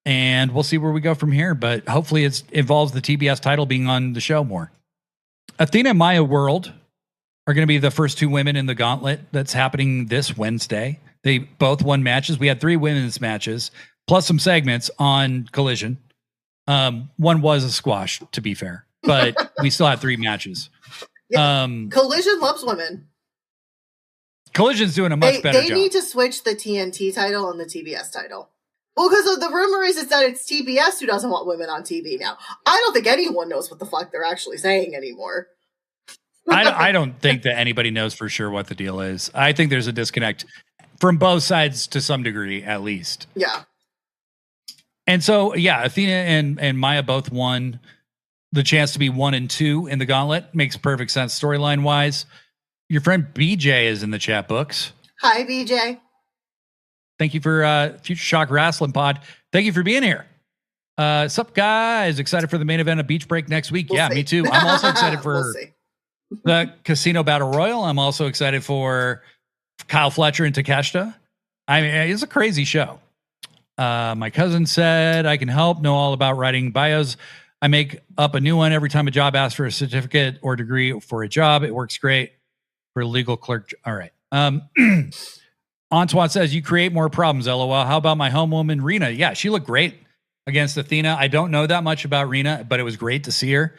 and we'll see where we go from here. But hopefully it involves the TBS title being on the show more. Athena and Maya World are going to be the first 2 women in the gauntlet that's happening this Wednesday. They both won matches. We had 3 women's matches plus some segments on Collision. One was a squash, to be fair, but we still had 3 matches. Yeah. Collision loves women. Collision's doing a much better job. They need to switch the TNT title and the TBS title. Well, because the rumor is that it's TBS who doesn't want women on TV now. I don't think anyone knows what the fuck they're actually saying anymore. I don't think that anybody knows for sure what the deal is. I think there's a disconnect from both sides to some degree, at least. Yeah. And so, yeah, Athena and Maya both won the chance to be 1 and 2 in the gauntlet. Makes perfect sense storyline wise. Your friend BJ is in the chat books. Hi, BJ. Thank you for Future Shock Wrestling Pod. Thank you for being here. Sup, guys? Excited for the main event of Beach Break next week? We'll see. Me too. I'm also excited for the Casino Battle Royal. I'm also excited for Kyle Fletcher and Takeshita. I mean, it's a crazy show. My cousin said I can help, know all about writing bios. I make up a new one every time a job asks for a certificate or degree for a job. It works great for a legal clerk. All right. Antoine says you create more problems, LOL. How about my homewoman, Rena? Yeah, she looked great against Athena. I don't know that much about Rena, but it was great to see her.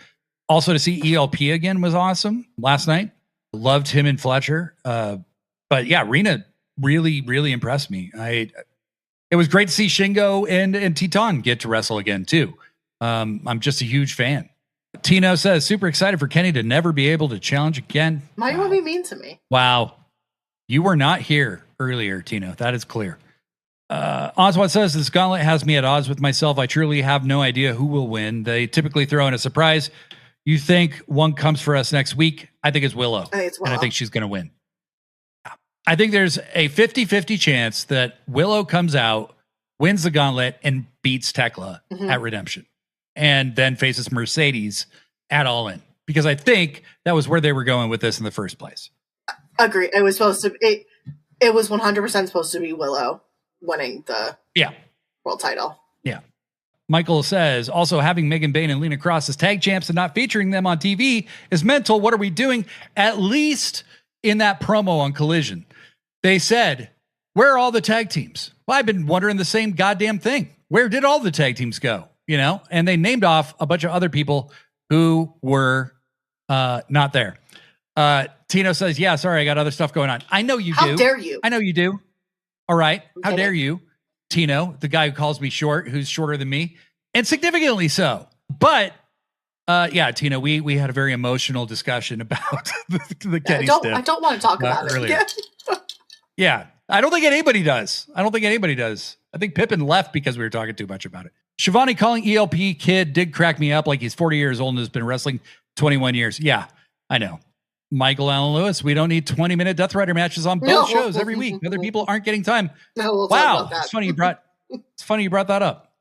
Also to see ELP again was awesome last night. Loved him and Fletcher. But yeah, Rena really, really impressed me. It was great to see Shingo and Teton get to wrestle again too. I'm just a huge fan. Tino says, super excited for Kenny to never be able to challenge again. Why would be mean to me? Wow. You were not here earlier, Tino. That is clear. Oswald says, this gauntlet has me at odds with myself. I truly have no idea who will win. They typically throw in a surprise. You think one comes for us next week? I think it's Willow. I think it's Willow. And I think she's going to win. I think there's a 50-50 chance that Willow comes out, wins the gauntlet, and beats Tekla at Redemption. And then faces Mercedes at All In. Because I think that was where they were going with this in the first place. Agree. It was supposed to be, it was 100% supposed to be Willow winning the world title. Yeah. Michael says, also having Megan Bayne and Lena Cross as tag champs and not featuring them on TV is mental. What are we doing? At least in that promo on Collision, they said, where are all the tag teams? Well, I've been wondering the same goddamn thing. Where did all the tag teams go? You know, and they named off a bunch of other people who were not there. Tino says, yeah, sorry, I got other stuff going on. I know you do. How dare you? I know you do. All right. How dare you? Tino, the guy who calls me short, who's shorter than me, and significantly so. But yeah, Tino, we had a very emotional discussion about the Kenny stiff. I don't want to talk about it. Yeah, I don't think anybody does. I think Pippin left because we were talking too much about it. Shivani calling ELP kid did crack me up like he's 40 years old and has been wrestling 21 years. Yeah, I know. Michael Allen Lewis, we don't need 20-minute Death Rider matches on both shows every week. Other people aren't getting time. Wow, it's funny you brought that up.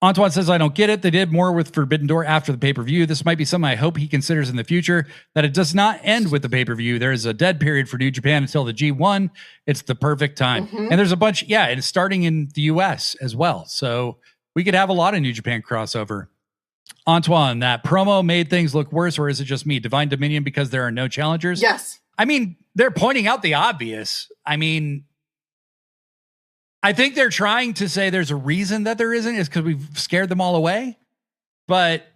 Antoine says, I don't get it. They did more with Forbidden Door after the pay-per-view. This might be something I hope he considers in the future, that it does not end with the pay-per-view. There is a dead period for New Japan until the G1. It's the perfect time. And there's a bunch, and it's starting in the US as well. So we could have a lot of New Japan crossover. Antoine, that promo made things look worse, or is it just me? Divine Dominion because there are no challengers? Yes. I mean, they're pointing out the obvious. I mean, I think they're trying to say there's a reason that there isn't, is because we've scared them all away. But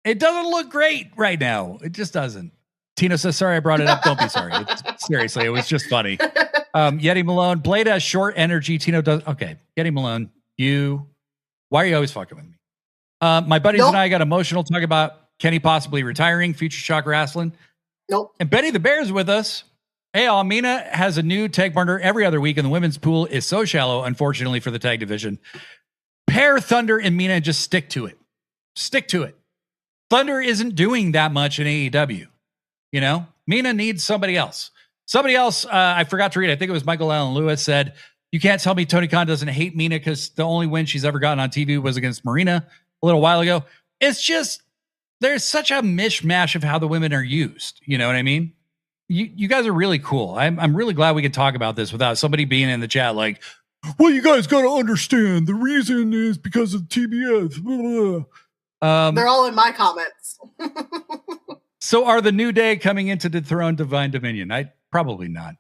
it doesn't look great right now. It just doesn't. Tina says, sorry, I brought it up. Don't be sorry. Seriously, it was just funny. Yeti Malone, Blade has short energy. Tino does. Okay, Yeti Malone, why are you always fucking with me? My buddies and I got emotional talking about Kenny possibly retiring, Future Shock Wrestling. And Betty the Bear's with us. Hey, Almina has a new tag partner every other week, and the women's pool is so shallow, unfortunately, for the tag division. Pair Thunder and Mina and just stick to it. Stick to it. Thunder isn't doing that much in AEW. You know, Mina needs somebody else. Somebody else, I forgot to read, I think it was Michael Allen Lewis, said, you can't tell me Tony Khan doesn't hate Mina because the only win she's ever gotten on TV was against Marina a little while ago. It's just, there's such a mishmash of how the women are used. You know what I mean? You guys are really cool. I'm really glad we can talk about this without somebody being in the chat like, well, you guys got to understand the reason is because of TBS. They're all in my comments. So are the New Day coming into dethrone Divine Dominion? Probably not.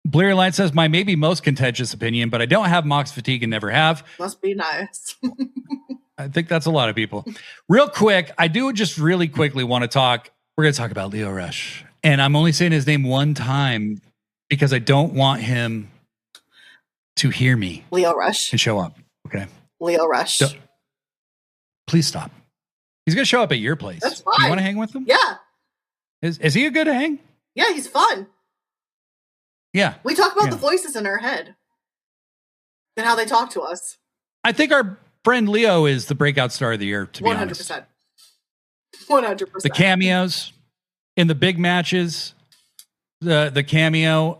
Bleary Line says, my maybe most contentious opinion, but I don't have Mox fatigue and never have. Must be nice. I think that's a lot of people. Real quick, I do just really quickly want to talk. We're going to talk about Lio Rush. And I'm only saying his name one time because I don't want to hear me. Lio Rush. And show up. Okay. Lio Rush. Please stop. He's going to show up at your place. That's fine. You want to hang with him? Yeah. Is he a good hang? Yeah, he's fun. Yeah. We talk about the voices in our head and how they talk to us. I think our friend Leo is the breakout star of the year, to be 100%. honest. 100%. The cameos in the big matches, the cameo.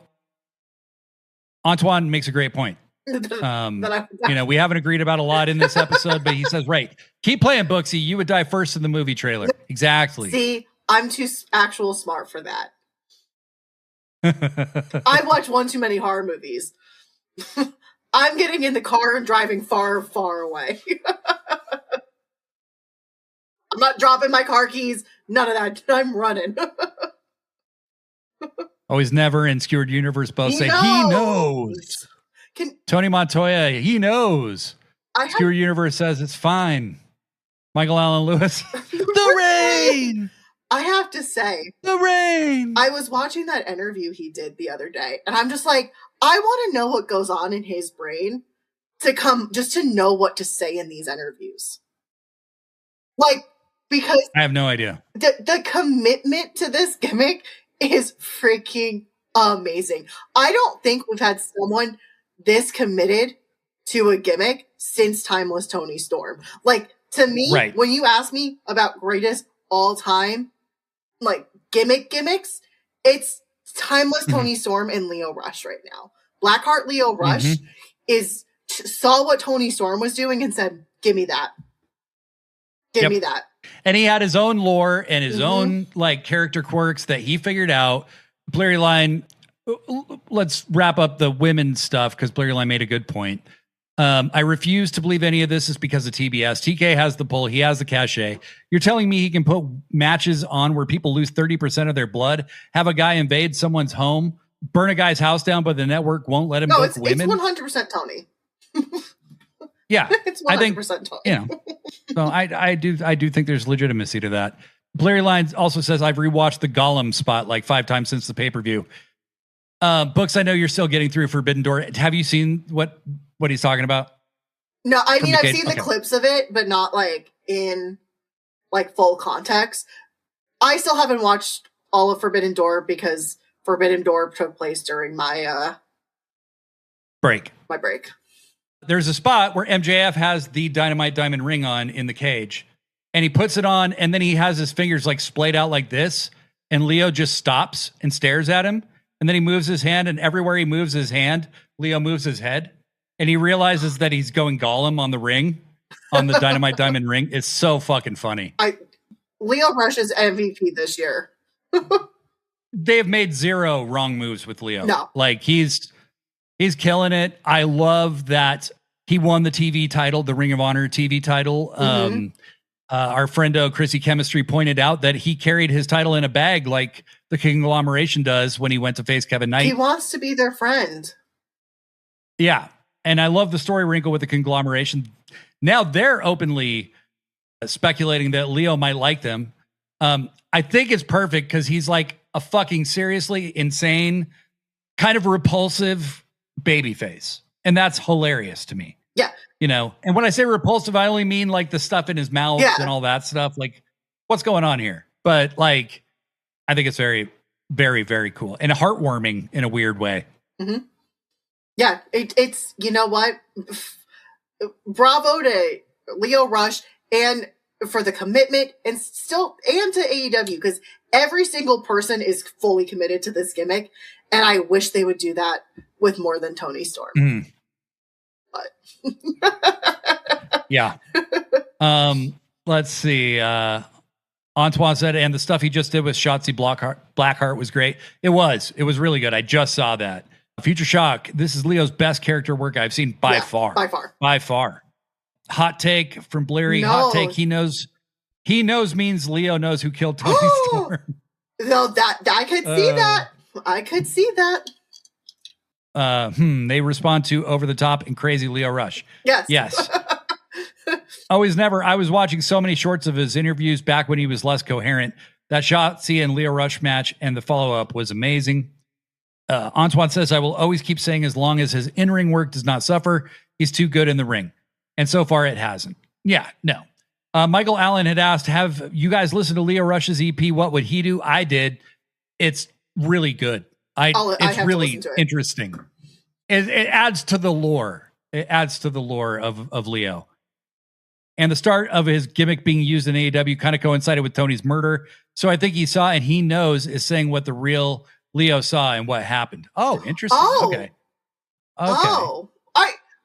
Antoine makes a great point. We haven't agreed about a lot in this episode, but he says, right, keep playing, Booksy. You would die first in the movie trailer. Exactly. See, I'm too actual smart for that. I watch one too many horror movies. I'm getting in the car and driving far, far away. I'm not dropping my car keys. None of that. I'm running. Always never in Skewered Universe both say, he knows. Tony Montoya, he knows. Skewered Universe says it's fine. Michael Allen Lewis, the rain. I have to say, the rain. I was watching that interview he did the other day, and I'm just like, I want to know what goes on in his brain just to know what to say in these interviews. Like, because I have no idea. The commitment to this gimmick is freaking amazing. I don't think we've had someone this committed to a gimmick since Timeless Tony Storm. Like, To me, when you ask me about greatest all time, like gimmicks, it's timeless Tony Storm and Lio Rush right now. Blackheart Lio Rush saw what Tony Storm was doing and said, give me that. Give me that. And he had his own lore and his own like character quirks that he figured out. Blurry Line, let's wrap up the women's stuff because Blurry Line made a good point. I refuse to believe any of this is because of TBS. TK has the pull. He has the cachet. You're telling me he can put matches on where people lose 30% of their blood, have a guy invade someone's home, burn a guy's house down, but the network won't let him book women? It's 100% Tony. Yeah. It's 100% Tony. You know, so I do think there's legitimacy to that. Blurry Lines also says, I've rewatched the Gollum spot like 5 times since the pay-per-view. Books, I know you're still getting through Forbidden Door. Have you seen what he's talking about? No, I mean, I've seen the clips of it, but not like in like full context. I still haven't watched all of Forbidden Door because Forbidden Door took place during my break. My break. There's a spot where MJF has the Dynamite diamond ring on in the cage, and he puts it on, and then he has his fingers like splayed out like this, and Leo just stops and stares at him, and then he moves his hand, and everywhere he moves his hand, Leo moves his head, and he realizes that he's going Gollum on the ring, on the Dynamite diamond ring. It's so fucking funny. Lio Rush is MVP this year. They have made 0 wrong moves with Leo. No. Like he's killing it. I love that he won the TV title, the Ring of Honor TV title. Our friendo Chrissy Chemistry pointed out that he carried his title in a bag like the Conglomeration does when he went to face Kevin Knight. He wants to be their friend. Yeah. And I love the story wrinkle with the Conglomeration. Now they're openly speculating that Leo might like them. I think it's perfect because he's like a fucking seriously insane, kind of repulsive babyface. And that's hilarious to me. Yeah. You know, and when I say repulsive, I only mean like the stuff in his mouth and all that stuff. Like, what's going on here? But like, I think it's very, very, very cool and heartwarming in a weird way. Mm-hmm. Yeah, it's, you know what? Bravo to Lio Rush and for the commitment and to AEW because every single person is fully committed to this gimmick. And I wish they would do that with more than Tony Storm. Mm. But yeah. Let's see. Antoine said, and the stuff he just did with Shotzi Blackheart was great. It was really good. I just saw that. Future Shock. This is Leo's best character work I've seen by far. By far. Hot take from Bleary. No. Hot take. He knows means Leo knows who killed Tony Storm. No, that I could see that. I could see that. They respond to over the top and crazy Lio Rush. Yes. Always never. I was watching so many shorts of his interviews back when he was less coherent. That Shotzi and Lio Rush match and the follow-up was amazing. Antoine says, I will always keep saying as long as his in-ring work does not suffer, he's too good in the ring. And so far it hasn't. Yeah, no. Michael Allen had asked, have you guys listened to Lio Rush's EP? What would he do? I did. It's really good. It's really interesting. It adds to the lore. It adds to the lore of Leo. And the start of his gimmick being used in AEW kind of coincided with Tony's murder. So I think he saw and he knows is saying what the real Leo saw and what happened. Oh, interesting. Okay. Oh,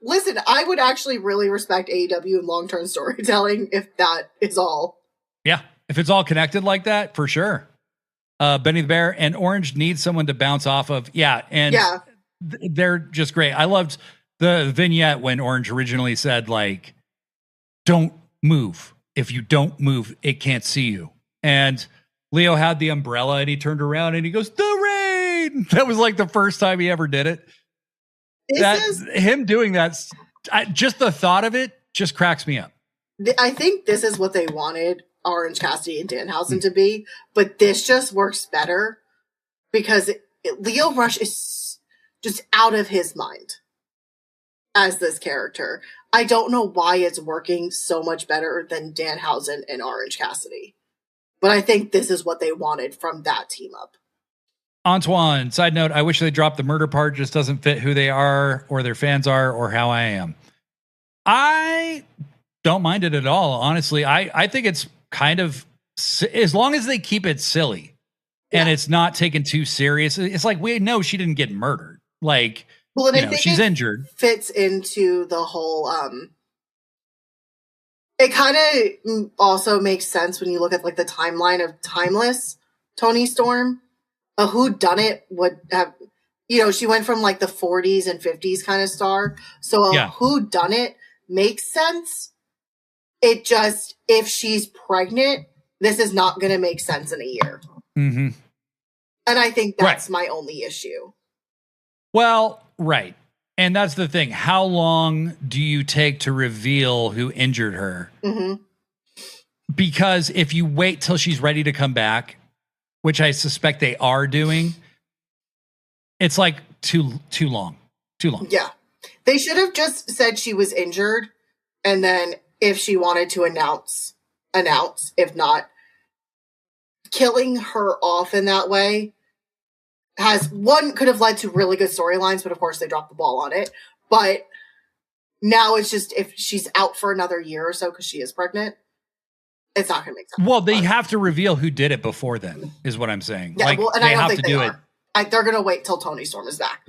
listen, I would actually really respect AEW and long-term storytelling if that is all. Yeah. If it's all connected like that, for sure. Benny the Bear and Orange needs someone to bounce off of. Yeah. And they're just great. I loved the vignette when Orange originally said, like, don't move. If you don't move, it can't see you. And Leo had the umbrella and he turned around and he goes, the rain. That was like the first time he ever did it. Him doing that, just the thought of it just cracks me up. I think this is what they wanted Orange Cassidy and Danhausen to be, but this just works better because Lio Rush is just out of his mind as this character. I don't know why it's working so much better than Danhausen and Orange Cassidy, but I think this is what they wanted from that team up. Antoine, side note, I wish they dropped the murder part. Just doesn't fit who they are or their fans are or how I am. I don't mind it at all. Honestly, I think it's kind of, as long as they keep it silly and it's not taken too serious. It's like, we know she didn't get murdered. Like, well, and I think she's injured. Fits into the whole, it kind of also makes sense when you look at like the timeline of Timeless Toni Storm. A whodunit would have, she went from like the 40s and 50s kind of star. So a whodunit makes sense. It just, if she's pregnant, this is not going to make sense in a year. Mm-hmm. And I think that's my only issue. Well, right. And that's the thing. How long do you take to reveal who injured her? Mm-hmm. Because if you wait till she's ready to come back, which I suspect they are doing, it's like too long. Too long. Yeah. They should have just said she was injured. And then if she wanted to announce. If not, killing her off in that way could have led to really good storylines, but of course they dropped the ball on it. But now it's just, if she's out for another year or so because she is pregnant, it's not going to make sense. Well, they have to reveal who did it before then, is what I'm saying. Yeah, like, and they I don't have think to they do are. it. They're going to wait till Toni Storm is back.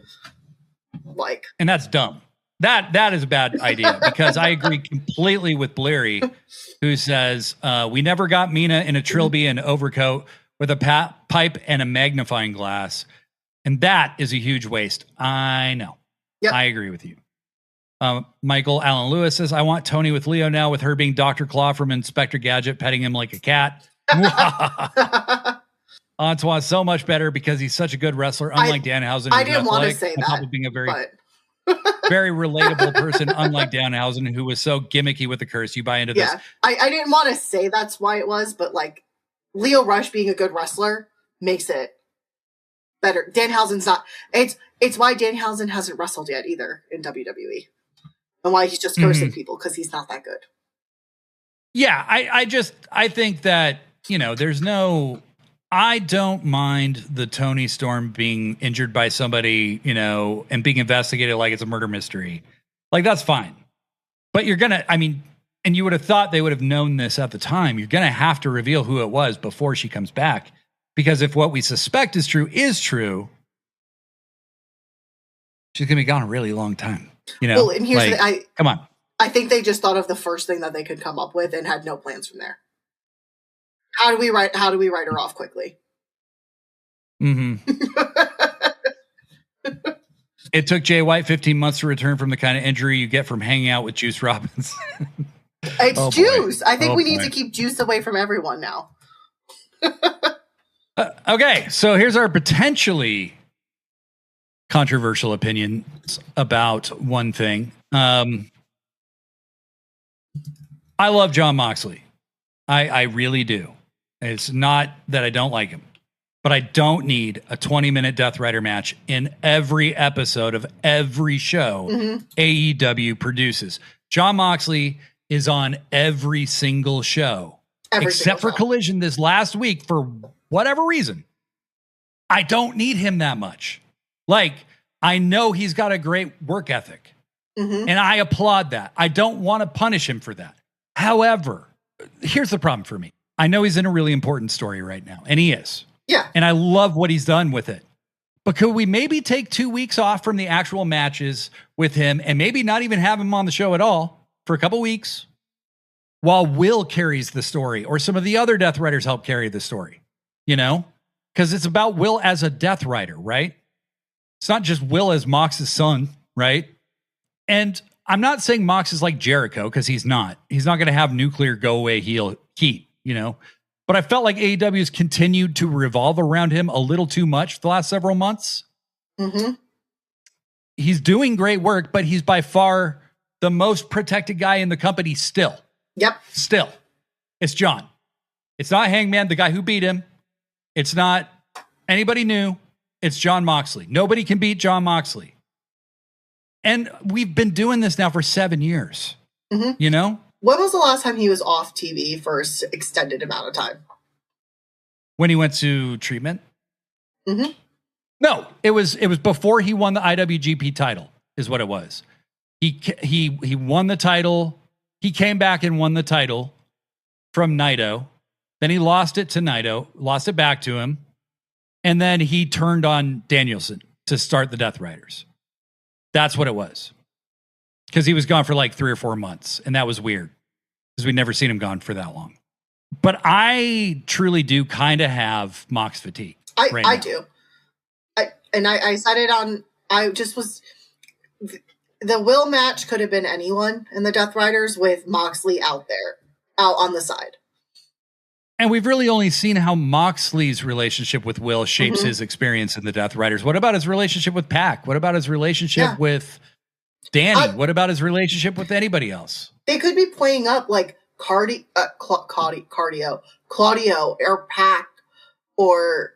And that's dumb. That is a bad idea, because I agree completely with Bleary, who says, we never got Mina in a trilby and overcoat with a pipe and a magnifying glass. And that is a huge waste. I know. Yep. I agree with you. Michael Allen Lewis says, I want Toni with Leo now, with her being Dr. Claw from Inspector Gadget, petting him like a cat. Antoine's so much better because he's such a good wrestler, unlike Danhausen. I didn't want to say that. Probably being a very relatable person, unlike Danhausen, who was so gimmicky with the curse. You buy into this? Yeah, I didn't want to say that's why it was, but like Leo Rush being a good wrestler makes it better. Danhausen's not. It's why Danhausen hasn't wrestled yet either in WWE, and why he's just cursing people, because he's not that good. Yeah, I think that, there's no. I don't mind the Toni Storm being injured by somebody, and being investigated like it's a murder mystery. Like, that's fine. But and you would have thought they would have known this at the time. You're going to have to reveal who it was before she comes back. Because if what we suspect is true, she's going to be gone a really long time. Well, and here's the thing. Come on. I think they just thought of the first thing that they could come up with and had no plans from there. How do we write her off quickly? Mm-hmm. It took Jay White 15 months to return from the kind of injury you get from hanging out with Juice Robinson. It's Juice. I think we need to keep Juice away from everyone now. Okay, so here's our potentially controversial opinions about one thing. I love Jon Moxley. I really do. It's not that I don't like him, but I don't need a 20-minute Death Rider match in every episode of every show AEW produces. Jon Moxley is on every single show, except for Collision this last week for whatever reason. I don't need him that much. Like, I know he's got a great work ethic, and I applaud that. I don't want to punish him for that. However, here's the problem for me. I know he's in a really important story right now, and he is. Yeah. And I love what he's done with it. But could we maybe take 2 weeks off from the actual matches with him and maybe not even have him on the show at all for a couple weeks while Will carries the story, or some of the other Death Riders help carry the story? Because it's about Will as a Death Rider, right? It's not just Will as Mox's son, right? And I'm not saying Mox is like Jericho, because he's not. He's not going to have nuclear go away heat, But I felt like AEW has continued to revolve around him a little too much the last several months. He's doing great work, but he's by far the most protected guy in the company still. Yep. Still. It's John. It's not Hangman, the guy who beat him. It's not anybody new. It's Jon Moxley. Nobody can beat Jon Moxley. And we've been doing this now for 7 years. When was the last time he was off TV for an extended amount of time? When he went to treatment? No, it was before he won the IWGP title, is what it was. He won the title. He came back and won the title from Naito. Then he lost it to Naito, lost it back to him. And then he turned on Danielson to start the Death Riders. That's what it was. Because he was gone for like 3 or 4 months. And that was weird. Because we'd never seen him gone for that long. But I truly do kind of have Mox fatigue. I do. I said it on, I just was, the Will match could have been anyone in the Death Riders with Moxley out on the side. And we've really only seen how Moxley's relationship with Will shapes his experience in the Death Riders. What about his relationship with Pac? What about his relationship with Danny? What about his relationship with anybody else? They could be playing up like Claudio or Pac or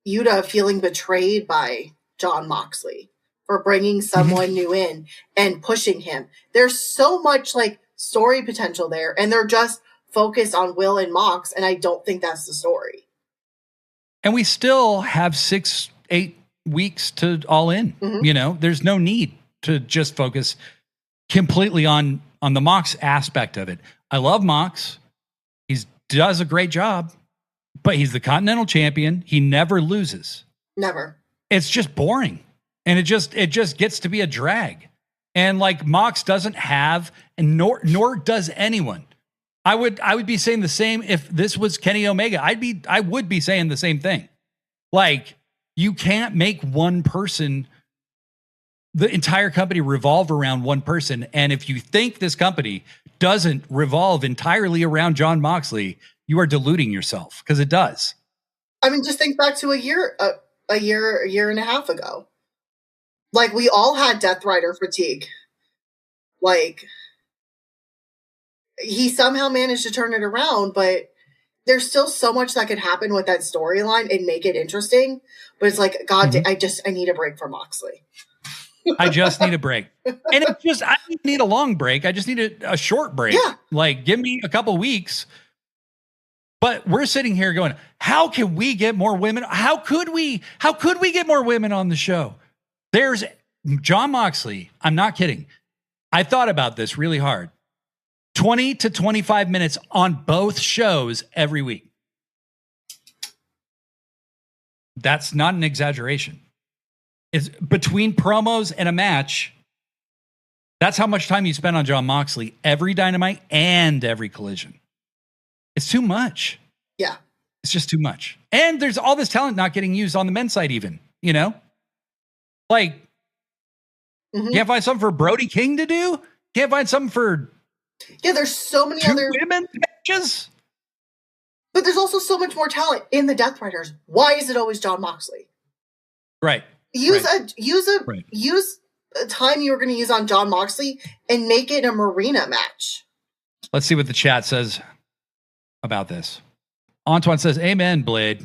Yuta feeling betrayed by Jon Moxley for bringing someone new in and pushing him. There's so much like story potential there, and they're just focused on Will and Mox, and I don't think that's the story. And we still have 6-8 weeks to All In. You know, there's no need to just focus completely on the Mox aspect of it. I love Mox. He does a great job, but he's the Continental Champion. He never loses. Never. It's just boring. And it just gets to be a drag. And like Mox doesn't have, and nor does anyone. I would be saying the same if this was Kenny Omega. I would be saying the same thing. Like, you can't make one person, the entire company revolve around one person. And if you think this company doesn't revolve entirely around Jon Moxley, you are deluding yourself, because it does. I mean, just think back to a year and a half ago. Like, we all had Death Rider fatigue. Like, he somehow managed to turn it around, but there's still so much that could happen with that storyline and make it interesting. But it's like, God, I need a break from Moxley. I just need a break. And I don't need a long break. I just need a short break. Yeah. Like, give me a couple weeks. But we're sitting here going, how can we get more women? How could we get more women on the show? There's Jon Moxley. I'm not kidding. I thought about this really hard. 20 to 25 minutes on both shows every week. That's not an exaggeration. It's between promos and a match. That's how much time you spend on Jon Moxley every Dynamite and every Collision. It's too much. Yeah. It's just too much. And there's all this talent not getting used on the men's side even, you know? Like, can't find something for Brody King to do? Can't find something for... Yeah, there's so many other women matches. But there's also so much more talent in the Death Riders. Why is it always Jon Moxley? Right. Use a time you were going to use on Jon Moxley and make it a Marina match. Let's see what the chat says about this. Antoine says, "Amen, Blade."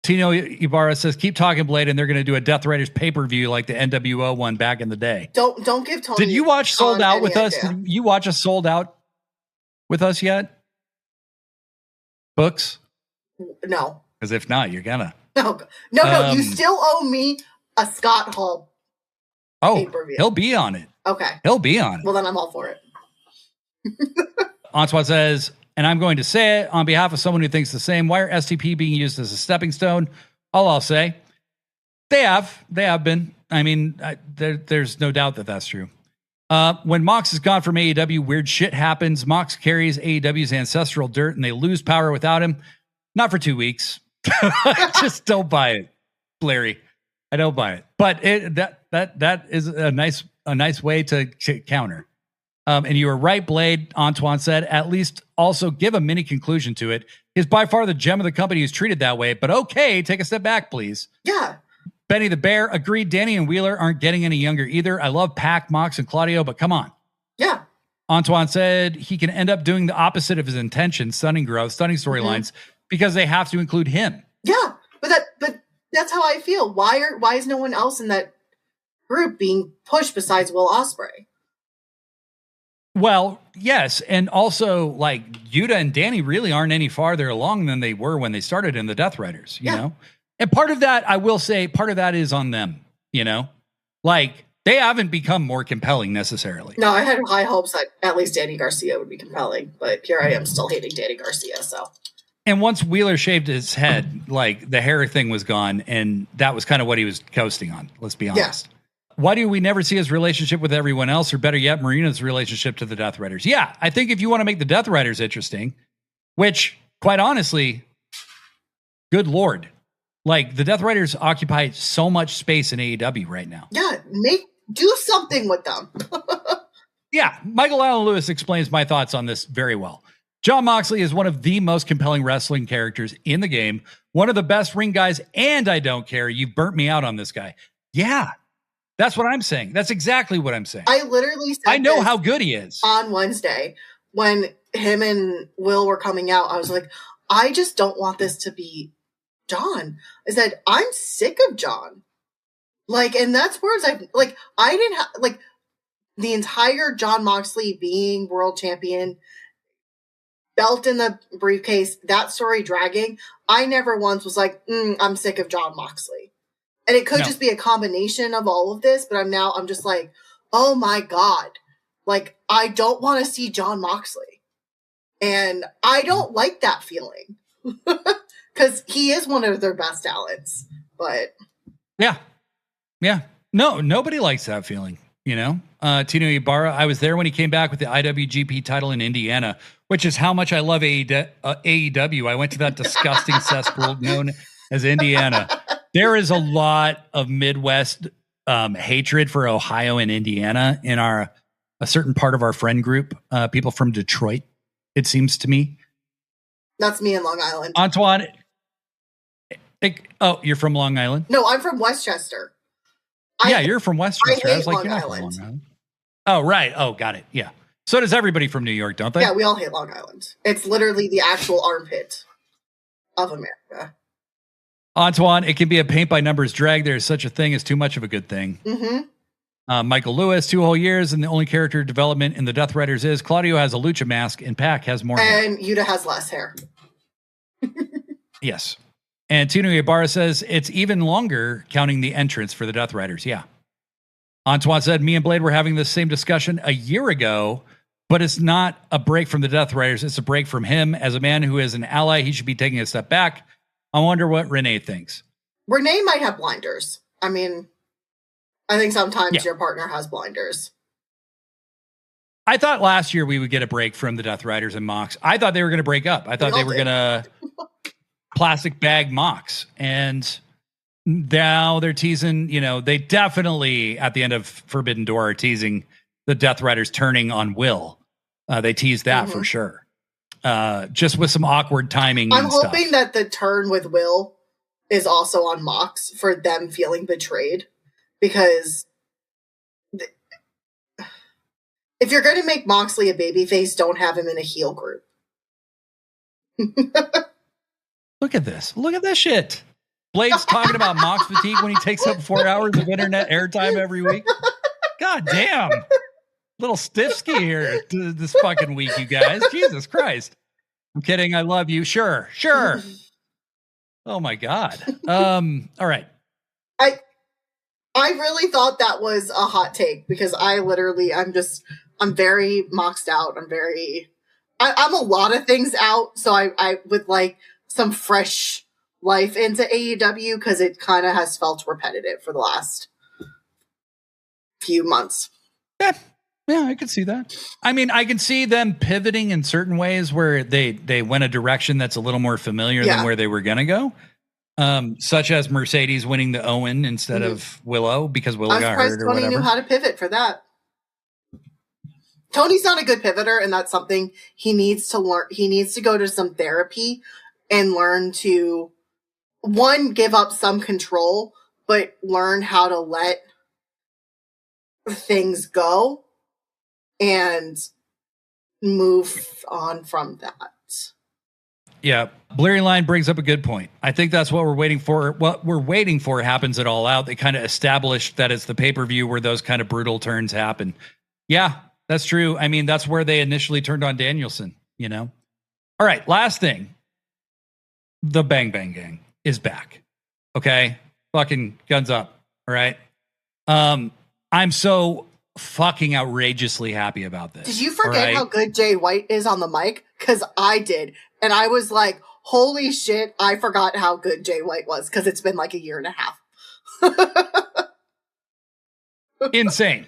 Tino Ibarra says, "Keep talking, Blade, and they're going to do a Death Riders pay-per-view like the NWO one back in the day." Don't give Tony. Did you watch Sold Out with us? Did you watch a Sold Out with us yet? Books? No. Because if not, you're gonna. No. You still owe me a Scott Hall pay-per-view. He'll be on it. Okay. He'll be on it. Well, then I'm all for it. Antoine says, and I'm going to say it on behalf of someone who thinks the same. Why are STP being used as a stepping stone? All I'll say, they have been. I mean, there's no doubt that that's true. When Mox is gone from AEW, weird shit happens. Mox carries AEW's ancestral dirt and they lose power without him. Not for 2 weeks. Just don't buy it, Larry. I don't buy it. But that is a nice way to counter. And you were right, Blade. Antoine said, at least also give a mini conclusion to it. He's by far the gem of the company who's treated that way, but okay, take a step back, please. Yeah. Benny the Bear agreed. Danny and Wheeler aren't getting any younger either. I love Pac, Mox, and Claudio, but come on. Yeah. Antoine said he can end up doing the opposite of his intention, stunning growth, stunning storylines, because they have to include him. Yeah, but that's how I feel. Why is no one else in that group being pushed besides Will Ospreay? Well, yes, and also like Yuta and Danny really aren't any farther along than they were when they started in the Death Riders, you know? And part of that, I will say, part of that is on them, you know? Like, They haven't become more compelling necessarily. No, I had high hopes that at least Danny Garcia would be compelling, but here I am still hating Danny Garcia. So, and once Wheeler shaved his head, like the hair thing was gone, and that was kind of what he was coasting on. Let's be honest. Yeah. Why do we never see his relationship with everyone else, or better yet, Marina's relationship to the Death Riders? Yeah, I think if you want to make the Death Riders interesting, which, quite honestly, good Lord, like the Death Riders occupy so much space in AEW right now. Yeah, do something with them. Yeah, Michael Allen Lewis explains my thoughts on this very well. Jon Moxley is one of the most compelling wrestling characters in the game, one of the best ring guys, and I don't care. You've burnt me out on this guy. Yeah, that's what I'm saying. That's exactly what I'm saying. I literally said I know how good he is. On Wednesday, when him and Will were coming out, I was like, I just don't want this to be Jon. I said, I'm sick of Jon. Like, and that's words I didn't have, like, the entire Jon Moxley being world champion, belt in the briefcase, that story dragging. I never once was like, I'm sick of Jon Moxley. And it could just be a combination of all of this, but I'm just like, oh my God. Like, I don't want to see Jon Moxley. And I don't like that feeling. Because he is one of their best talents. But yeah. No, nobody likes that feeling, you know? Tino Ibarra, I was there when he came back with the IWGP title in Indiana, which is how much I love AEW. I went to that disgusting cesspool known as Indiana. There is a lot of Midwest hatred for Ohio and Indiana in a certain part of our friend group, people from Detroit, it seems to me. That's me in Long Island. Antoine, you're from Long Island? No, I'm from Westchester. You're from Westchester. I was like, you're not from Long Island. Oh, right. Oh, got it. Yeah. So does everybody from New York, don't they? Yeah, we all hate Long Island. It's literally the actual armpit of America. Antoine, it can be a paint by numbers drag. There's such a thing as too much of a good thing. Mm-hmm. Michael Lewis, 2 whole years, and the only character development in the Death Riders is Claudio has a lucha mask and Pac has more hair. And Yuta has less hair. Yes. And Tino Ibarra says it's even longer counting the entrance for the Death Riders. Yeah. Antoine said, me and Blade were having this same discussion a year ago, but it's not a break from the Death Riders. It's a break from him. As a man who is an ally, he should be taking a step back. I wonder what Renee thinks. Renee might have blinders. I mean, I think sometimes your partner has blinders. I thought last year we would get a break from the Death Riders and Mox. I thought they were going to break up. I thought they were going to plastic bag Mox. And now they're teasing, they definitely at the end of Forbidden Door are teasing the Death Riders turning on Will. They teased that for sure. Just with some awkward timing. I'm hoping that the turn with Will is also on Mox for them feeling betrayed. Because if you're going to make Moxley a babyface, don't have him in a heel group. Look at this. Look at this shit. Blade's talking about Mox fatigue when he takes up 4 hours of internet airtime every week. God damn. Little stiffsky here this fucking week, you guys. Jesus Christ. I'm kidding. I love you. Sure. Oh my God. All right. I really thought that was a hot take because I'm very moxed out. I'm a lot of things out. So I would like some fresh life into AEW because it kind of has felt repetitive for the last few months. Yeah, I could see that. I mean, I can see them pivoting in certain ways where they went a direction that's a little more familiar than where they were going to go. Such as Mercedes winning the Owen instead of Willow because Willow got hurt or whatever. Tony knew how to pivot for that. Tony's not a good pivoter, and that's something he needs to learn. He needs to go to some therapy and learn to, one, give up some control, but learn how to let things go and move on from that. Yeah. Blurry Line brings up a good point. I think that's what we're waiting for. What we're waiting for happens at All Out. They kind of established that it's the pay-per-view where those kind of brutal turns happen. Yeah, that's true. I mean, that's where they initially turned on Danielson, All right, last thing. The Bang Bang Gang is back. Okay? Fucking guns up. All right? I'm so fucking outrageously happy about this. Did you forget how good Jay White is on the mic? Because I did. And I was like, holy shit, I forgot how good Jay White was because it's been like a year and a half. Insane.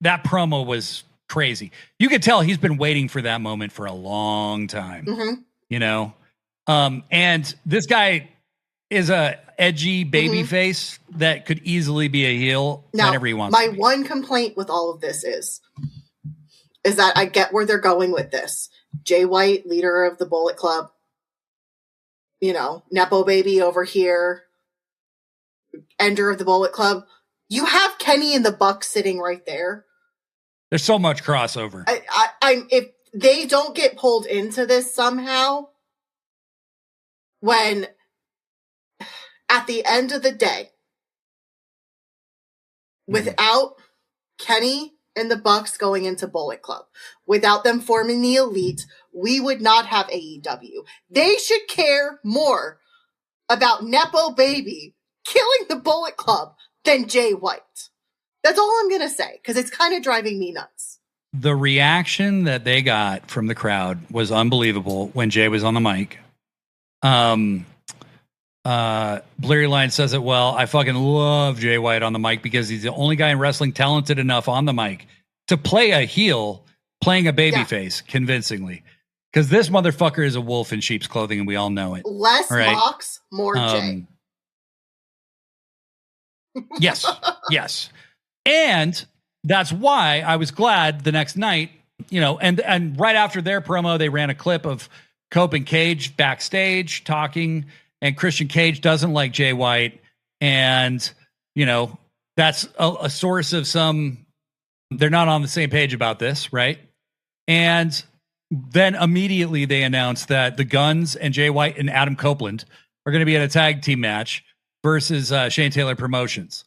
That promo was crazy. You could tell he's been waiting for that moment for a long time, you know? And this guy is a edgy baby face that could easily be a heel whenever he wants. My one complaint with all of this is that I get where they're going with this. Jay White, leader of the Bullet Club, you know, Nepo baby over here, ender of the Bullet Club. You have Kenny and the Bucks sitting right there. There's so much crossover. If they don't get pulled into this somehow, when at the end of the day, without Kenny and the Bucks going into Bullet Club, without them forming the Elite, we would not have AEW. They should care more about Nepo Baby killing the Bullet Club than Jay White. That's all I'm going to say, because it's kind of driving me nuts. The reaction that they got from the crowd was unbelievable when Jay was on the mic. Blurry Line says it well. I fucking love Jay White on the mic because he's the only guy in wrestling talented enough on the mic to play a heel playing a babyface convincingly. Because this motherfucker is a wolf in sheep's clothing, and we all know it. Less Mox, more Jay. Yes. And that's why I was glad the next night, you know, and right after their promo, they ran a clip of Cope and Cage backstage talking, and Christian Cage doesn't like Jay White. And, you know, that's a source of they're not on the same page about this, right? And then immediately they announced that the Guns and Jay White and Adam Copeland are going to be in a tag team match versus Shane Taylor Promotions.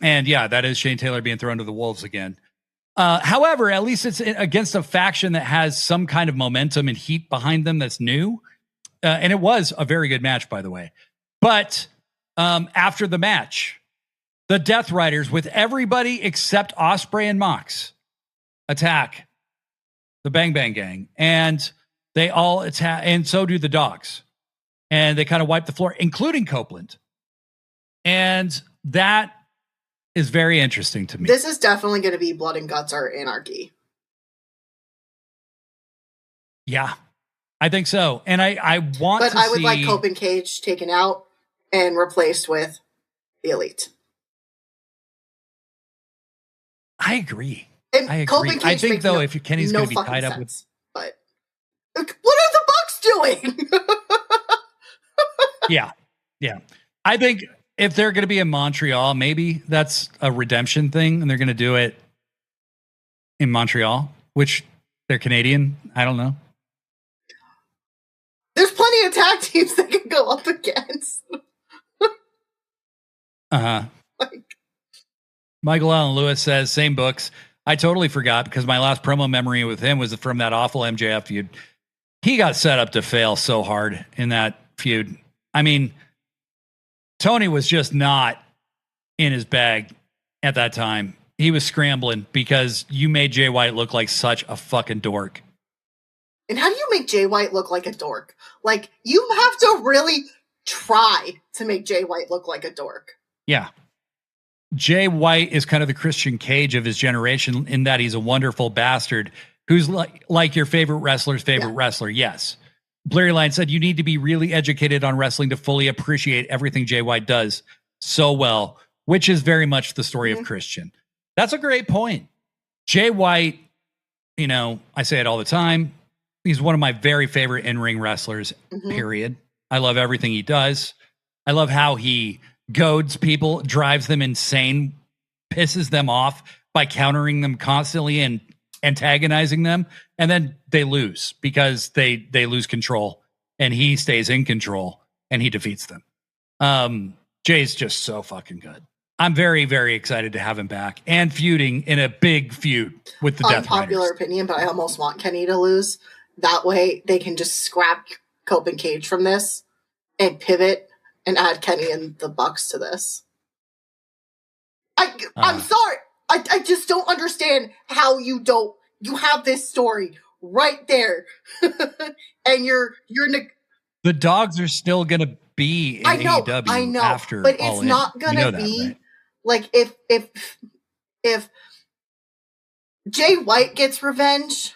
And yeah, that is Shane Taylor being thrown to the wolves again. However, at least it's against a faction that has some kind of momentum and heat behind them that's new. And it was a very good match, by the way. But after the match, the Death Riders, with everybody except Ospreay and Mox, attack the Bang Bang Gang. And they all attack, and so do the Dogs. And they kind of wipe the floor, including Copeland. And that is very interesting to me. This is definitely going to be Blood and Guts or Anarchy. Yeah, I think so. And I want but to I would like Cope and Cage taken out and replaced with the Elite. I agree. And I agree. Cope and Cage I think, though, if Kenny's going to be tied up with... But what are the Bucks doing? Yeah. I think if they're going to be in Montreal, maybe that's a redemption thing, and they're going to do it in Montreal, which they're Canadian. I don't know. There's plenty of tag teams that can go up against. Michael Allen Lewis says, same books. I totally forgot because my last promo memory with him was from that awful MJF feud. He got set up to fail so hard in that feud. I mean, Tony was just not in his bag at that time. He was scrambling because you made Jay White look like such a fucking dork. And how do you make Jay White look like a dork? Like, you have to really try to make Jay White look like a dork. Yeah. Jay White is kind of the Christian Cage of his generation in that he's a wonderful bastard who's like your favorite wrestler's favorite wrestler. Yes. Blurry Line said, you need to be really educated on wrestling to fully appreciate everything Jay White does so well, which is very much the story of Christian. That's a great point. Jay White, you know, I say it all the time. He's one of my very favorite in-ring wrestlers, period. I love everything he does. I love how he goads people, drives them insane, pisses them off by countering them constantly and antagonizing them, and then they lose because they lose control, and he stays in control and he defeats them. Jay's just so fucking good. I'm very, very excited to have him back and feuding in a big feud with the Death Riders. Unpopular opinion, but I almost want Kenny to lose. That way they can just scrap Cope and Cage from this and pivot and add Kenny and the Bucks to this. I'm sorry. I just don't understand how you have this story right there. And the dogs are still going to be in AEW after but it's not going to be right? Like if Jay White gets revenge,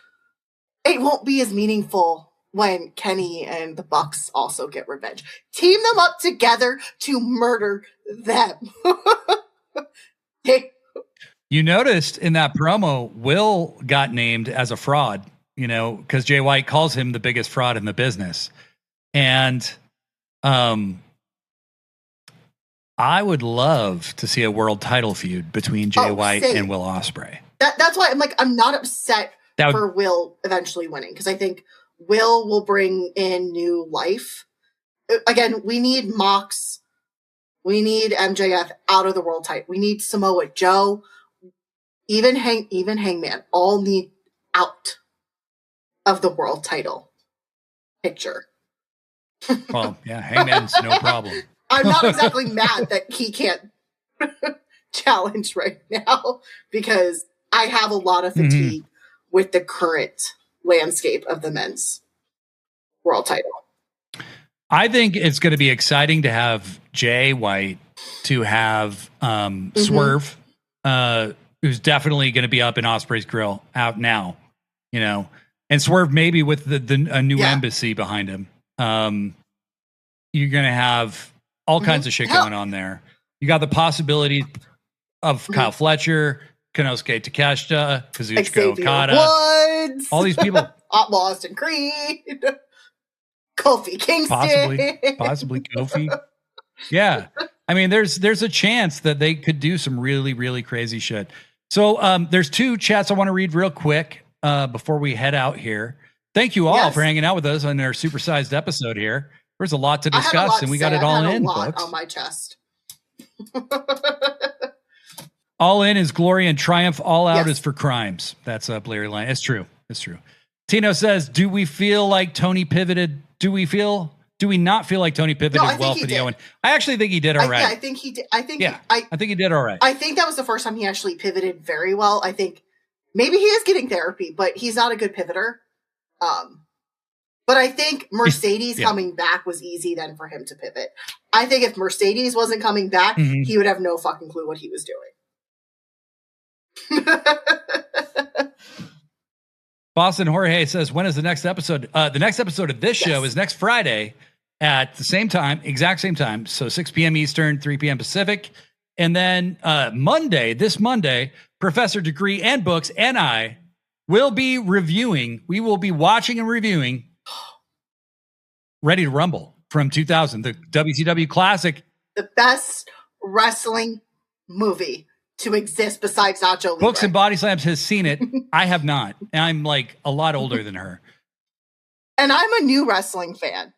it won't be as meaningful when Kenny and the Bucks also get revenge. Team them up together to murder them. You noticed in that promo, Will got named as a fraud, because Jay White calls him the biggest fraud in the business. And I would love to see a world title feud between Jay White and Will Ospreay. That's why I'm not upset for Will eventually winning, because I think Will bring in new life. Again, we need Mox. We need MJF out of the world title. We need Samoa Joe. Even Hangman all need out of the world title picture. Well, yeah, Hangman's no problem. I'm not exactly mad that he can't challenge right now, because I have a lot of fatigue with the current landscape of the men's world title. I think it's going to be exciting to have Jay White, to have Swerve, who's definitely going to be up in Ospreay's grill out now, and Swerve maybe with a new embassy behind him. You're going to have all kinds of shit going on there. You got the possibility of Kyle Fletcher, Konosuke Takeshita, Kazuchika Okada, Woods, all these people. Austin Creed, Kofi Kingston. Possibly Kofi. Yeah. I mean, there's a chance that they could do some really, really crazy shit. So there's two chats I want to read real quick before we head out here. Thank you all for hanging out with us on our supersized episode here. There's a lot to discuss, and we got it all in, folks. On my chest. All in is glory and triumph. All out is for crimes. That's a Blair line. It's true. Tino says, do we feel like Tony pivoted? Do we not feel like Tony pivoted well for the Owen? I actually think he did all right. Yeah, I think he did. I think he did all right. I think that was the first time he actually pivoted very well. I think maybe he is getting therapy, but he's not a good pivoter. But I think Mercedes coming back was easy then for him to pivot. I think if Mercedes wasn't coming back, he would have no fucking clue what he was doing. Boston Jorge says, when is the next episode? The next episode of this show is next Friday at the same time, exact same time. So 6 p.m. Eastern, 3 p.m. Pacific. And then this Monday, Professor Degree and Books and I will be reviewing. We will be watching and reviewing Ready to Rumble from 2000, the WCW Classic. The best wrestling movie to exist besides Nacho Libre. Books and Bodyslams has seen it. I have not. And I'm like a lot older than her. And I'm a new wrestling fan.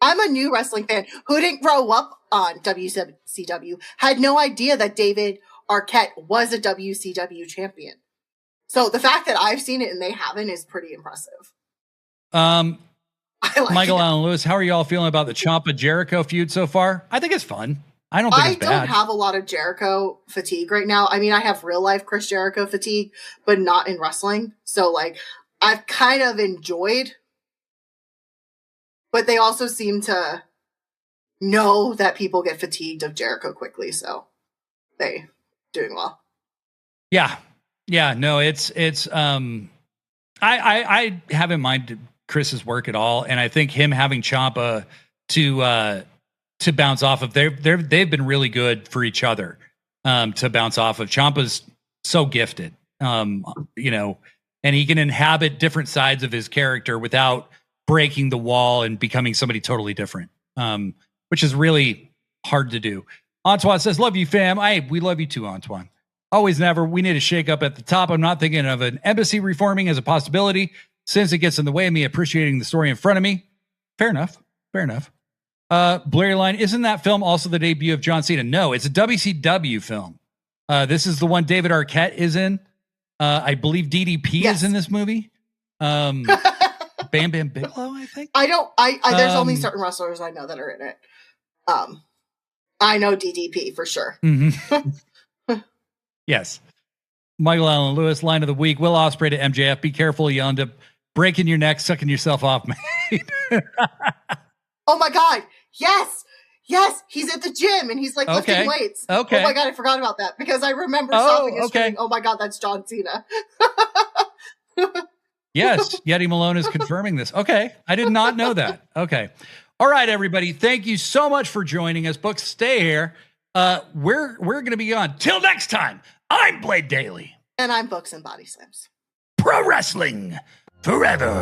Who didn't grow up on WCW, had no idea that David Arquette was a WCW champion. So the fact that I've seen it and they haven't is pretty impressive. Michael Allen Lewis, how are you all feeling about the Ciampa Jericho feud so far? I think it's fun. I don't have a lot of Jericho fatigue right now. I mean, I have real life Chris Jericho fatigue, but not in wrestling. So I've kind of enjoyed, but they also seem to know that people get fatigued of Jericho quickly. So they doing well. Yeah. No, it's I haven't minded Chris's work at all. And I think him having Ciampa to bounce off of, they've been really good for each other to bounce off of. Ciampa's so gifted, and he can inhabit different sides of his character without breaking the wall and becoming somebody totally different, which is really hard to do. Antoine says, love you, fam. We love you too, Antoine. Always never. We need a shake up at the top. I'm not thinking of an embassy reforming as a possibility since it gets in the way of me appreciating the story in front of me. Fair enough. Blurry line, isn't that film also the debut of John Cena? No, it's a WCW film. This is the one David Arquette is in. I believe DDP is in this movie. Bam Bam Bigelow, I think. There's only certain wrestlers I know that are in it. I know DDP for sure. Mm-hmm. Yes. Michael Allen Lewis, line of the week. Will Ospreay to MJF. Be careful, you end up breaking your neck, sucking yourself off, man. Oh my God. Yes. Yes. He's at the gym and he's like lifting weights. Okay. Oh my God. I forgot about that because I remember stopping and screaming, oh my God, that's John Cena. Yes. Yeti Malone is confirming this. Okay. I did not know that. Okay. All right, everybody. Thank you so much for joining us. Books, stay here. We're going to be on. Till next time, I'm Blade Daly. And I'm Books and Bodyslams. Pro wrestling forever.